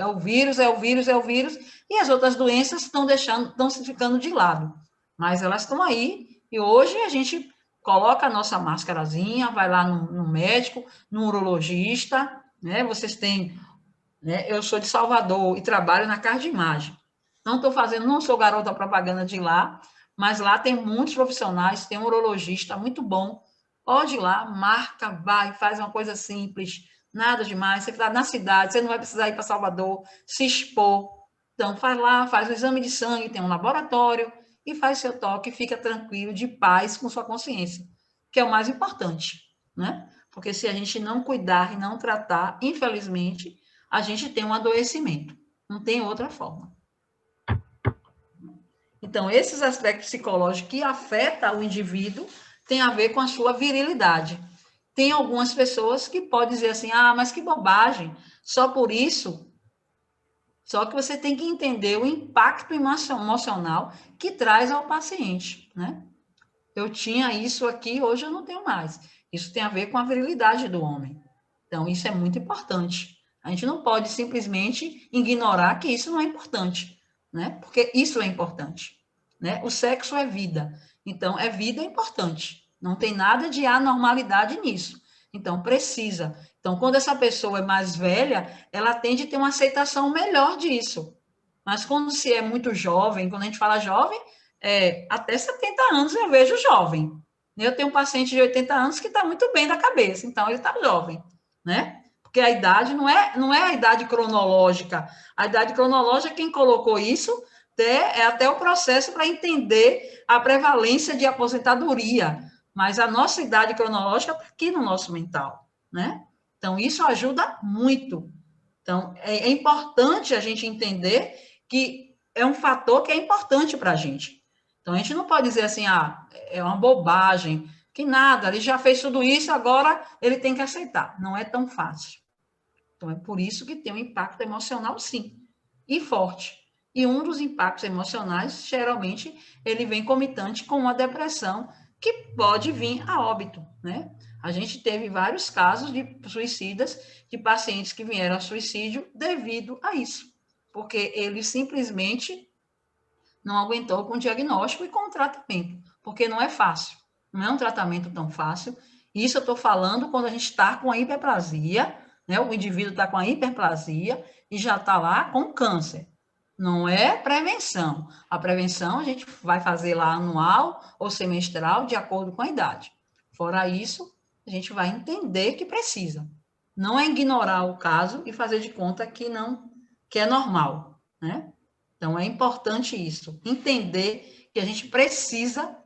o vírus, é o vírus, é o vírus, e as outras doenças estão se ficando de lado. Mas elas estão aí, e hoje a gente coloca a nossa máscarazinha, vai lá no médico, no urologista, né? Vocês têm, né? Eu sou de Salvador e trabalho na Cardimagem. Não sou garota propaganda de lá, mas lá tem muitos profissionais, tem um urologista muito bom. Pode ir lá, marca, vai, faz uma coisa simples, nada demais. Você está na cidade, você não vai precisar ir para Salvador, se expor. Então, faz lá, faz o exame de sangue, tem um laboratório, e faz seu toque e fica tranquilo, de paz com sua consciência, que é o mais importante, né? Porque se a gente não cuidar e não tratar, infelizmente, a gente tem um adoecimento. Não tem outra forma. Então, esses aspectos psicológicos que afetam o indivíduo têm a ver com a sua virilidade. Tem algumas pessoas que podem dizer assim, mas que bobagem, só por isso. Só que você tem que entender o impacto emocional que traz ao paciente, né? Eu tinha isso aqui, hoje eu não tenho mais. Isso tem a ver com a virilidade do homem. Então, isso é muito importante. A gente não pode simplesmente ignorar que isso não é importante, né? Porque isso é importante, né? O sexo é vida. Então, vida é importante. Não tem nada de anormalidade nisso. Então, precisa. Então, quando essa pessoa é mais velha, ela tende a ter uma aceitação melhor disso. Mas quando se é muito jovem, quando a gente fala jovem, até 70 anos eu vejo jovem. Eu tenho um paciente de 80 anos que está muito bem da cabeça, então ele está jovem, né? Porque a idade não é a idade cronológica. A idade cronológica, quem colocou isso é até o processo para entender a prevalência de aposentadoria. Mas a nossa idade cronológica está aqui no nosso mental, né? Então, isso ajuda muito. Então, é importante a gente entender que é um fator que é importante para a gente. Então, a gente não pode dizer assim, é uma bobagem, que nada, ele já fez tudo isso, agora ele tem que aceitar. Não é tão fácil. Então, é por isso que tem um impacto emocional, sim, e forte. E um dos impactos emocionais, geralmente, ele vem comitante com uma depressão, que pode vir a óbito, né? A gente teve vários casos de suicidas, de pacientes que vieram a suicídio devido a isso, porque ele simplesmente não aguentou com o diagnóstico e com o tratamento, porque não é fácil, não é um tratamento tão fácil. Isso eu estou falando quando a gente está com a hiperplasia, né? O indivíduo está com a hiperplasia e já está lá com câncer. Não é prevenção. A prevenção a gente vai fazer lá anual ou semestral, de acordo com a idade. Fora isso, a gente vai entender que precisa. Não é ignorar o caso e fazer de conta que não, que é normal, né? Então, é importante isso, entender que a gente precisa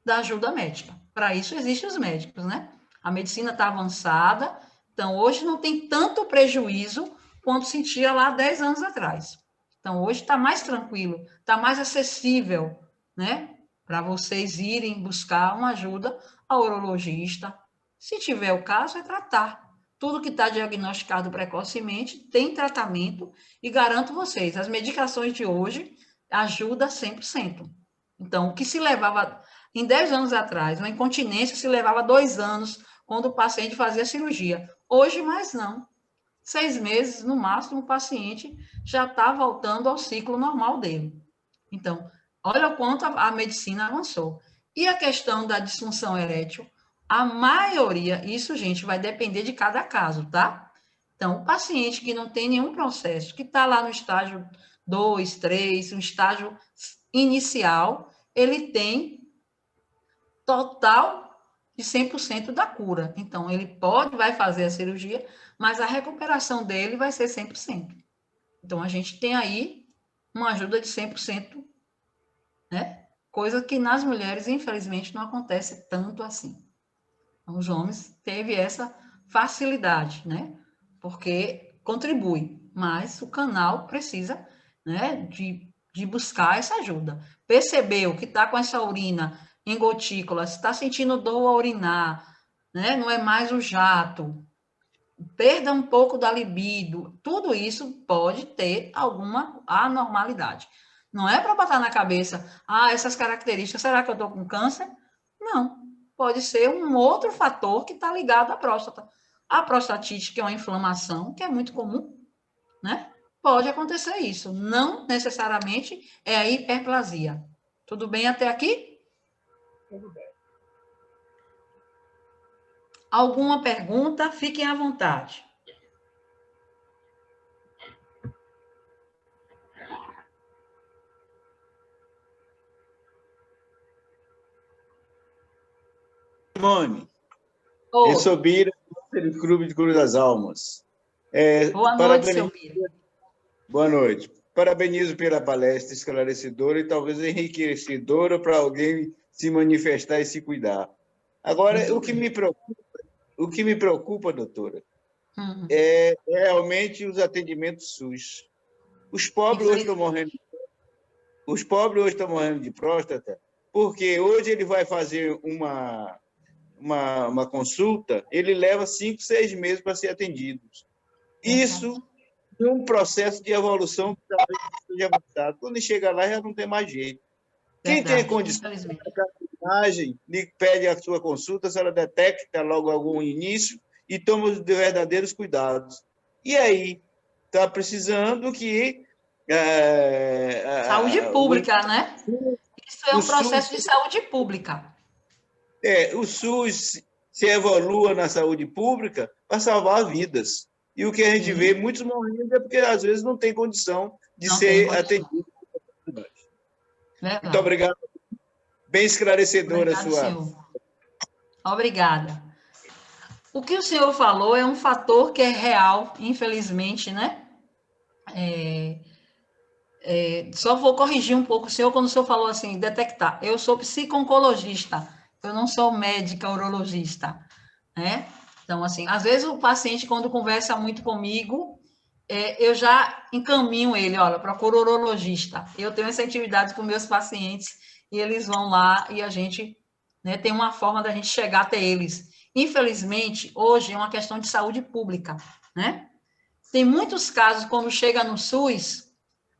da ajuda médica. Para isso, existem os médicos, né? A medicina está avançada, então, hoje não tem tanto prejuízo quanto sentia lá 10 anos atrás. Então, hoje está mais tranquilo, está mais acessível, né? Para vocês irem buscar uma ajuda ao urologista. Se tiver o caso, é tratar. Tudo que está diagnosticado precocemente tem tratamento e garanto vocês, as medicações de hoje ajudam 100%. Então, o que se levava, em 10 anos atrás, uma incontinência se levava 2 anos quando o paciente fazia cirurgia. Hoje, mais não. 6 meses, no máximo, o paciente já está voltando ao ciclo normal dele. Então, olha o quanto a medicina avançou. E a questão da disfunção erétil, a maioria, isso, gente, vai depender de cada caso, tá? Então, o paciente que não tem nenhum processo, que está lá no estágio 2, 3, um estágio inicial, ele tem total de 100% da cura. Então, ele vai fazer a cirurgia, mas a recuperação dele vai ser 100%. Então, a gente tem aí uma ajuda de 100%, né? Coisa que nas mulheres, infelizmente, não acontece tanto assim. Então, os homens teve essa facilidade, né? Porque contribui, mas o canal precisa, né, de buscar essa ajuda. Percebeu que está com essa urina em gotículas, está sentindo dor ao urinar, né? Não é mais o jato, perda um pouco da libido, tudo isso pode ter alguma anormalidade. Não é para botar na cabeça, essas características, será que eu estou com câncer? Não. Pode ser um outro fator que está ligado à próstata. A prostatite, que é uma inflamação, que é muito comum, né? Pode acontecer isso. Não necessariamente é a hiperplasia. Tudo bem até aqui? Tudo bem. Alguma pergunta? Fiquem à vontade. Simone, Oi. eu sou Bira, do Clube de Cruz das Almas. Boa noite, seu Bira. Boa noite. Parabenizo pela palestra esclarecedora e talvez enriquecedora para alguém se manifestar e se cuidar. Agora, o que me preocupa, doutora, é realmente os atendimentos SUS. Os pobres hoje estão morrendo de próstata, porque hoje ele vai fazer uma consulta, ele leva 5, 6 meses para ser atendido. Isso é um processo de evolução que talvez seja avançado. Quando chega lá, já não tem mais jeito. Quem tem condição de colocar a imagem, lhe pede a sua consulta, se ela detecta logo algum início e toma os verdadeiros cuidados. E aí, está precisando que... saúde pública, né? Isso é um processo de saúde pública. O SUS se evolua na saúde pública para salvar vidas. E o que a gente vê, muitos morrendo é porque, às vezes, não tem condição de ser atendido. Muito obrigado. Bem esclarecedora a sua... Senhor. Obrigada. O que o senhor falou é um fator que é real, infelizmente, né? Só vou corrigir um pouco o senhor, quando o senhor falou assim, detectar. Eu sou psico-oncologista, eu não sou médica urologista, né? Então, assim, às vezes o paciente, quando conversa muito comigo, eu já encaminho ele, olha, procura o urologista. Eu tenho essa intimidade com meus pacientes e eles vão lá e a gente, né, tem uma forma da gente chegar até eles. Infelizmente, hoje é uma questão de saúde pública, né? Tem muitos casos, quando chega no SUS,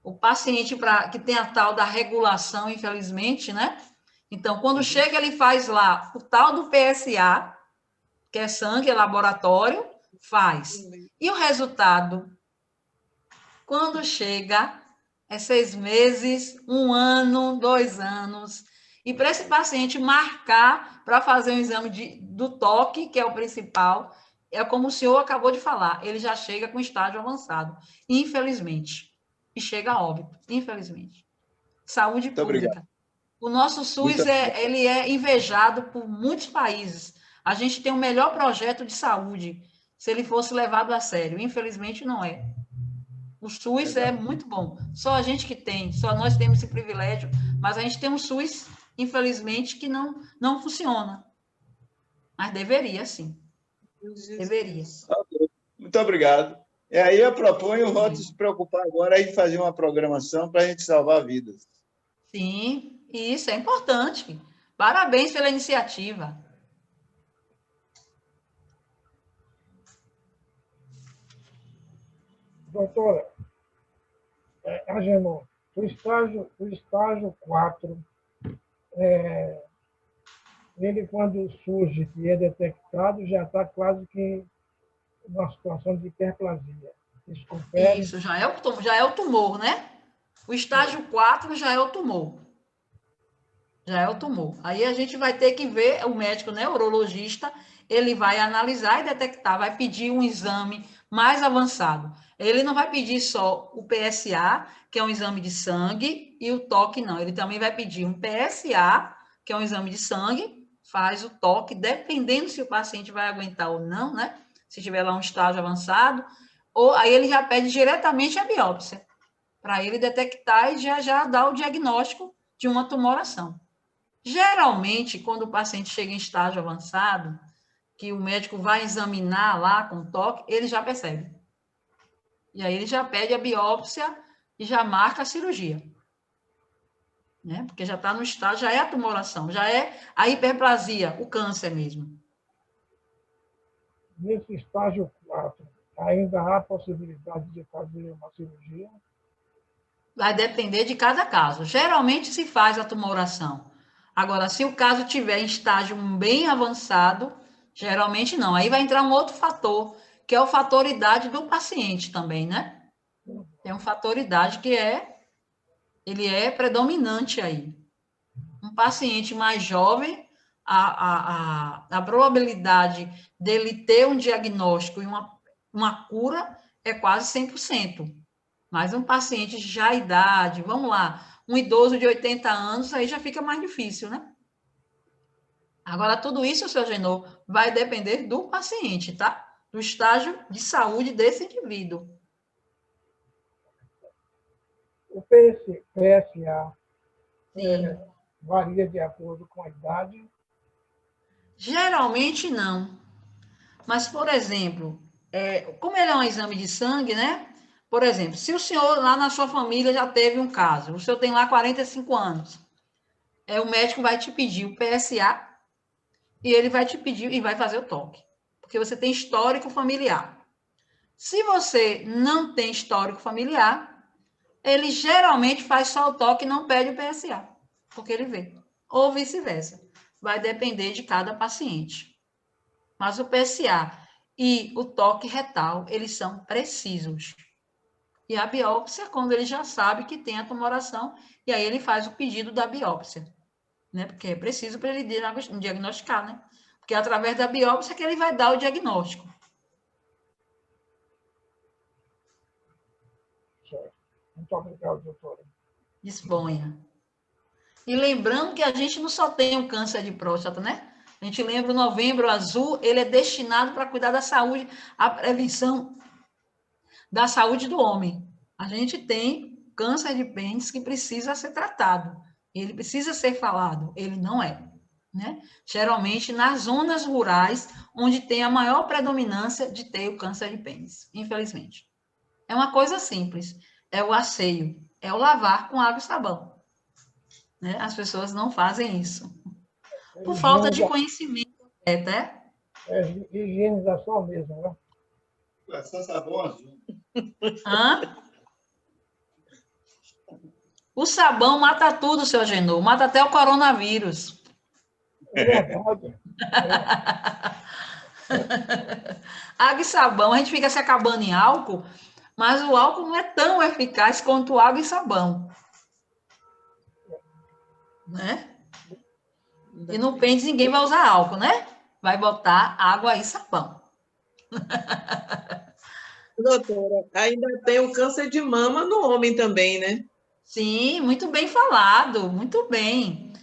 o paciente que tem a tal da regulação, infelizmente, né? Então, quando chega, ele faz lá o tal do PSA, que é sangue, é laboratório, faz. E o resultado? Quando chega, é 6 meses, 1 ano, 2 anos. E para esse paciente marcar para fazer um exame do toque, que é o principal, é como o senhor acabou de falar, ele já chega com estágio avançado, infelizmente. E chega a óbito, infelizmente. Saúde Muito pública. obrigado. O nosso SUS ele é invejado por muitos países. A gente tem o melhor projeto de saúde, se ele fosse levado a sério. Infelizmente, não é. O SUS é muito bom. Só a gente que tem, só nós temos esse privilégio, mas a gente tem um SUS, infelizmente, que não funciona. Mas deveria, sim. Deveria. Muito obrigado. E aí eu proponho o Rota se preocupar agora em fazer uma programação para a gente salvar vidas. Sim, isso é importante. Parabéns pela iniciativa. Doutora, Agenor, o estágio 4, ele, quando surge e é detectado, já está quase que numa situação de hiperplasia. Isso, já é o tumor, né? O estágio 4 já é o tumor. Já é o tumor. Aí a gente vai ter que ver, o médico, né, o urologista, ele vai analisar e detectar, vai pedir um exame mais avançado. Ele não vai pedir só o PSA, que é um exame de sangue, e o toque não. Ele também vai pedir um PSA, que é um exame de sangue, faz o toque, dependendo se o paciente vai aguentar ou não, né? Se tiver lá um estágio avançado, ou aí ele já pede diretamente a biópsia, para ele detectar e já dar o diagnóstico de uma tumoração. Geralmente, quando o paciente chega em estágio avançado, que o médico vai examinar lá com toque, ele já percebe. E aí ele já pede a biópsia e já marca a cirurgia. Né? Porque já está no estágio, já é a tumoração, já é a hiperplasia, o câncer mesmo. Nesse estágio 4, ainda há possibilidade de fazer uma cirurgia? Vai depender de cada caso. Geralmente se faz a tumoração. Agora, se o caso tiver em estágio bem avançado, geralmente não. Aí vai entrar um outro fator, que é o fator idade do paciente também, né? Tem um fator idade que ele é predominante aí. Um paciente mais jovem, a probabilidade dele ter um diagnóstico e uma cura é quase 100%. Mas um paciente já idade, vamos lá, um idoso de 80 anos, aí já fica mais difícil, né? Agora, tudo isso, seu Genô, vai depender do paciente, tá? Do estágio de saúde desse indivíduo. O PSA varia de acordo com a idade? Geralmente não. Mas, por exemplo, como ele é um exame de sangue, né? Por exemplo, se o senhor lá na sua família já teve um caso, o senhor tem lá 45 anos, o médico vai te pedir o PSA e ele vai te pedir e vai fazer o toque, porque você tem histórico familiar. Se você não tem histórico familiar, ele geralmente faz só o toque e não pede o PSA, porque ele vê. Ou vice-versa. Vai depender de cada paciente. Mas o PSA e o toque retal, eles são precisos. E a biópsia, quando ele já sabe que tem a tumoração, e aí ele faz o pedido da biópsia, né? Porque é preciso para ele diagnosticar, né? Porque é através da biópsia que ele vai dar o diagnóstico. Certo. Muito obrigado, doutora. Disponha. E lembrando que a gente não só tem o câncer de próstata, né? A gente lembra o Novembro Azul, ele é destinado para cuidar da saúde, a prevenção da saúde do homem. A gente tem câncer de pênis que precisa ser tratado. Ele precisa ser falado. Ele não é, né? Geralmente nas zonas rurais, onde tem a maior predominância de ter o câncer de pênis, infelizmente. É uma coisa simples. É o asseio. É o lavar com água e sabão. Né? As pessoas não fazem isso. Por falta de conhecimento, né? É higienização mesmo, né? É só sabão azul. Hã? O sabão mata tudo, seu Genô. Mata até o coronavírus. É verdade. Água e sabão, a gente fica se acabando em álcool, mas o álcool não é tão eficaz quanto água e sabão. Né? E no pênis ninguém vai usar álcool, né? Vai botar água e sabão. Doutora, ainda tem o câncer de mama no homem também, né? Sim, muito bem falado, muito bem.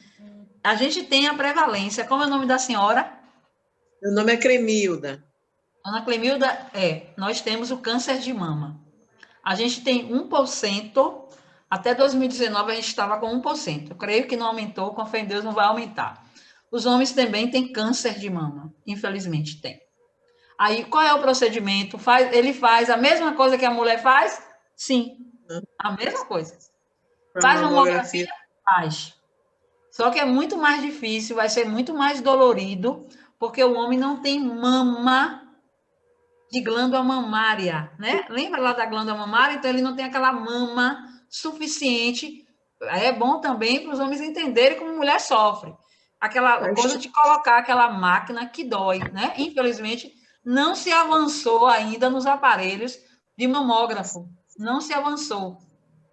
A gente tem a prevalência. Como é o nome da senhora? Meu nome é Cremilda. Ana Clemilda, nós temos o câncer de mama. A gente tem 1%, até 2019 a gente estava com 1%. Eu creio que não aumentou, com fé em Deus não vai aumentar. Os homens também têm câncer de mama, infelizmente tem. Aí, qual é o procedimento? Ele faz a mesma coisa que a mulher faz? Sim, a mesma coisa. Faz mamografia? Faz. Só que é muito mais difícil, vai ser muito mais dolorido, porque o homem não tem mama de glândula mamária, né? Lembra lá da glândula mamária? Então, ele não tem aquela mama suficiente. É bom também para os homens entenderem como mulher sofre. Aquela coisa de colocar aquela máquina que dói, né? Infelizmente, não se avançou ainda nos aparelhos de mamógrafo. Não se avançou.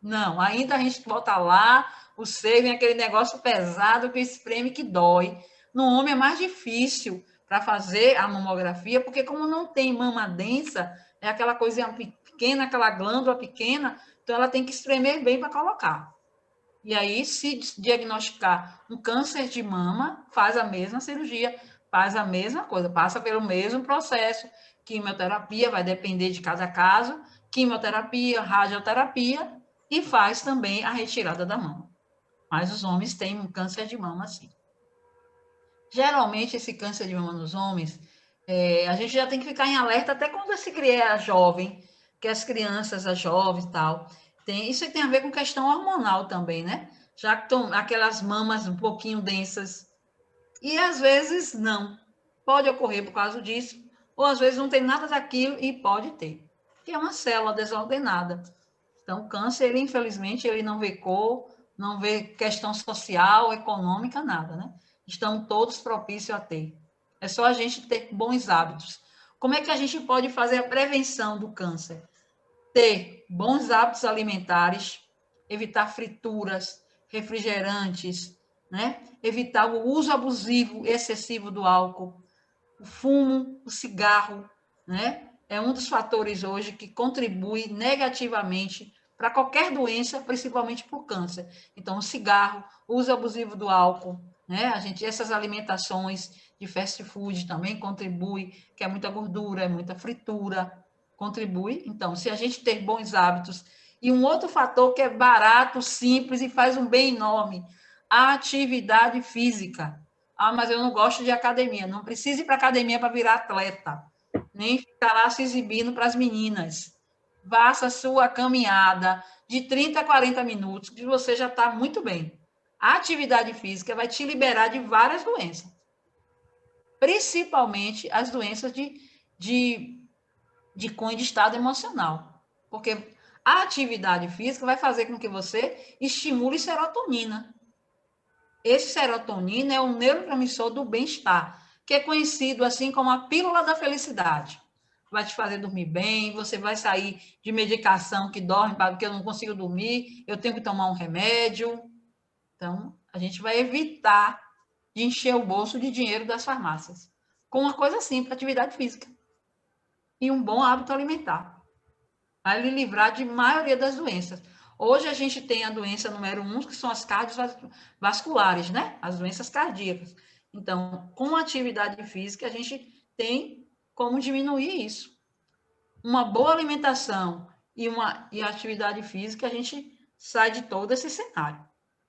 Não, ainda a gente bota lá, o seio vem aquele negócio pesado que espreme, que dói. No homem é mais difícil para fazer a mamografia, porque como não tem mama densa, é aquela coisinha pequena, aquela glândula pequena, então ela tem que espremer bem para colocar. E aí, se diagnosticar um câncer de mama, faz a mesma cirurgia, faz a mesma coisa, passa pelo mesmo processo. Quimioterapia vai depender de cada caso, quimioterapia, radioterapia, e faz também a retirada da mama. Mas os homens têm um câncer de mama, sim. Geralmente, esse câncer de mama nos homens, a gente já tem que ficar em alerta até quando se cria jovem, que as crianças, as jovens e tal. Isso tem a ver com questão hormonal também, né? Já que estão aquelas mamas um pouquinho densas. E às vezes não. Pode ocorrer por causa disso, ou às vezes não tem nada daquilo e pode ter. Que é uma célula desordenada. Então, o câncer, ele, infelizmente, ele não vê cor, não vê questão social, econômica, nada, né? Estamos todos propícios a ter. É só a gente ter bons hábitos. Como é que a gente pode fazer a prevenção do câncer? Ter bons hábitos alimentares, evitar frituras, refrigerantes, né? Evitar o uso abusivo, excessivo do álcool, o fumo, o cigarro, né? É um dos fatores hoje que contribui negativamente para qualquer doença, principalmente por câncer. Então, o cigarro, o uso abusivo do álcool, né? Essas alimentações de fast food também contribui, que é muita gordura, é muita fritura, contribui. Então, se a gente ter bons hábitos, e um outro fator que é barato, simples e faz um bem enorme, a atividade física. Ah, mas eu não gosto de academia. Não precisa ir para academia para virar atleta, nem ficar lá se exibindo para as meninas. Faça a sua caminhada de 30 a 40 minutos, que você já está muito bem. A atividade física vai te liberar de várias doenças, principalmente as doenças de cunho de estado emocional. Porque a atividade física vai fazer com que você estimule serotonina. Esse serotonina é um neurotransmissor do bem-estar, que é conhecido assim como a pílula da felicidade. Vai te fazer dormir bem, você vai sair de medicação que dorme, porque eu não consigo dormir, eu tenho que tomar um remédio. Então, a gente vai evitar de encher o bolso de dinheiro das farmácias. Com uma coisa simples, atividade física. E um bom hábito alimentar. Vai lhe livrar de maioria das doenças. Hoje a gente tem a doença número 1, que são as cardiovasculares, né? As doenças cardíacas. Então, com a atividade física, a gente tem como diminuir isso. Uma boa alimentação e a atividade física, a gente sai de todo esse cenário.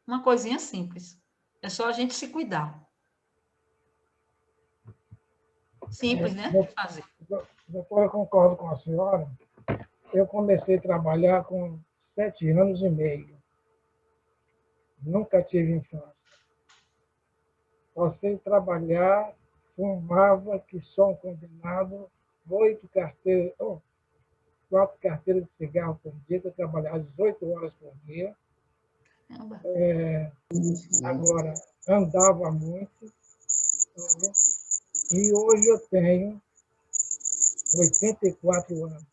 Uma coisinha simples. É só a gente se cuidar. Simples, né? De fazer. Doutora, eu concordo com a senhora. Eu comecei a trabalhar com 7 anos e meio. Nunca tive infância. Só sei trabalhar, fumava que só um condenado, 4 carteiras de cigarro por dia, que eu trabalhava 18 horas por dia. Agora, andava muito. E hoje eu tenho 84 anos.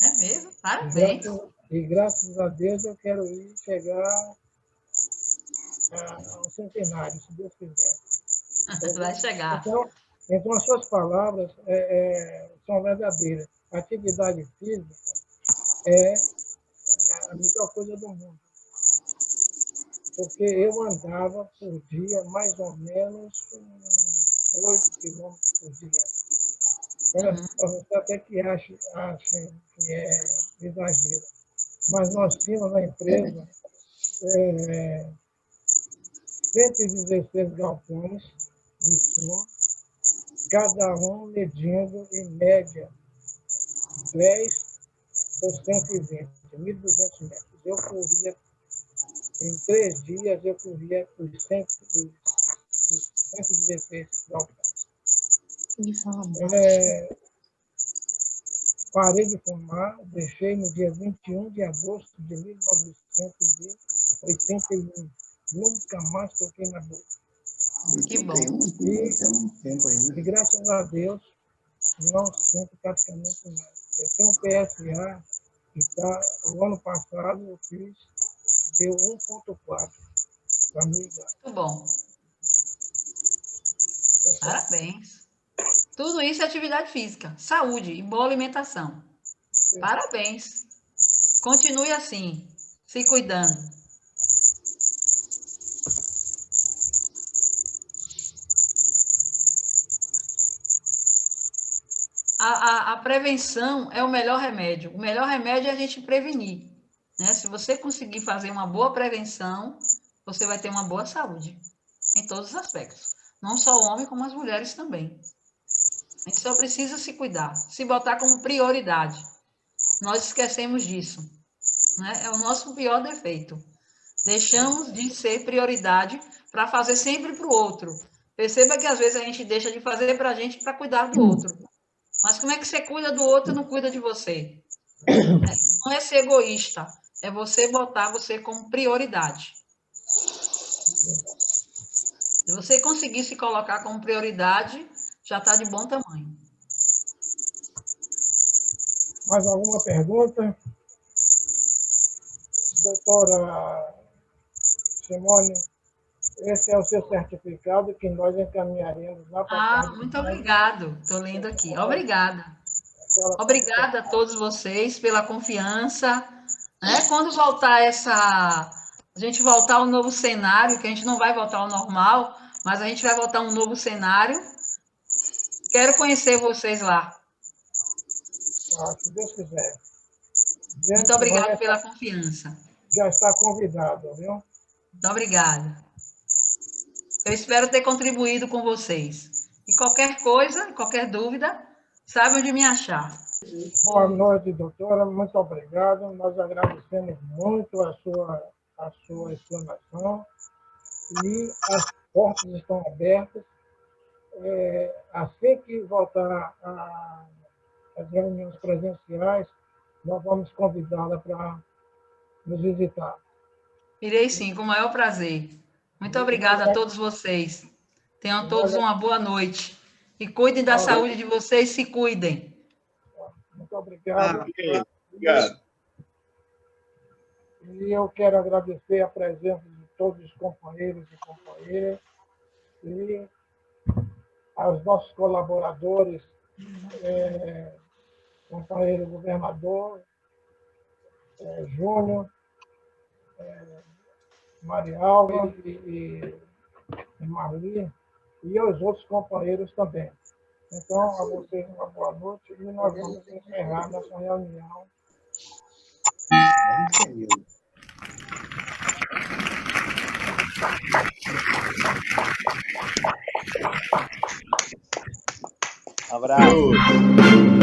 É mesmo? Parabéns. E graças a Deus eu quero chegar ao centenário, se Deus quiser. Vai chegar. Então as suas palavras são verdadeiras. A atividade física é a melhor coisa do mundo. Porque eu andava por dia mais ou menos 8 quilômetros por dia. Você até que acha que é exagero. Mas nós tínhamos na empresa 116 galpões de som, cada um medindo, em média, 10 por 120, 1.200 metros. Eu corria, em 3 dias, eu corria os 116 galpões. Parei de fumar, deixei no dia 21 de agosto de 1981. Nunca mais toquei na boca. Que bom. E graças a Deus, não sinto praticamente nada. Eu tenho um PSA, que o ano passado eu fiz, deu 1,4 para mim. Muito bom. Parabéns. Tudo isso é atividade física, saúde e boa alimentação. Parabéns. Continue assim, se cuidando. A prevenção é o melhor remédio. O melhor remédio é a gente prevenir, né? Se você conseguir fazer uma boa prevenção, você vai ter uma boa saúde, em todos os aspectos. Não só o homem, como as mulheres também. A gente só precisa se cuidar, se botar como prioridade. Nós esquecemos disso, né? É o nosso pior defeito. Deixamos de ser prioridade para fazer sempre para o outro. Perceba que às vezes a gente deixa de fazer para a gente para cuidar do outro. Mas como é que você cuida do outro e não cuida de você? Não é ser egoísta, é você botar você como prioridade. Se você conseguir se colocar como prioridade, já está de bom tamanho. Mais alguma pergunta? Doutora Simone, esse é o seu certificado que nós encaminharemos lá para a parte. Muito obrigado. Estou lendo aqui. Obrigada. Obrigada a todos vocês pela confiança. Né? Quando voltar a gente voltar ao novo cenário, que a gente não vai voltar ao normal, mas a gente vai voltar a um novo cenário. Quero conhecer vocês lá. Se Deus quiser. Muito obrigada pela confiança. Já está convidado, viu? Muito obrigada. Eu espero ter contribuído com vocês. E qualquer coisa, qualquer dúvida, sabe onde me achar. Boa noite, doutora. Muito obrigado. Nós agradecemos muito a sua explanação. E as portas estão abertas. Assim que voltar às reuniões presenciais, nós vamos convidá-la para nos visitar. Irei sim, com o maior prazer. Muito obrigada a todos vocês. Tenham todos uma boa noite. E cuidem da saúde de vocês, se cuidem. Muito obrigado. Obrigado. E eu quero agradecer a presença de todos os companheiros e companheiras e aos nossos colaboradores, companheiro governador, Júnior, Marialva e Marli, e aos outros companheiros também. Então, a vocês uma boa noite e nós vamos encerrar nossa reunião. Abraço.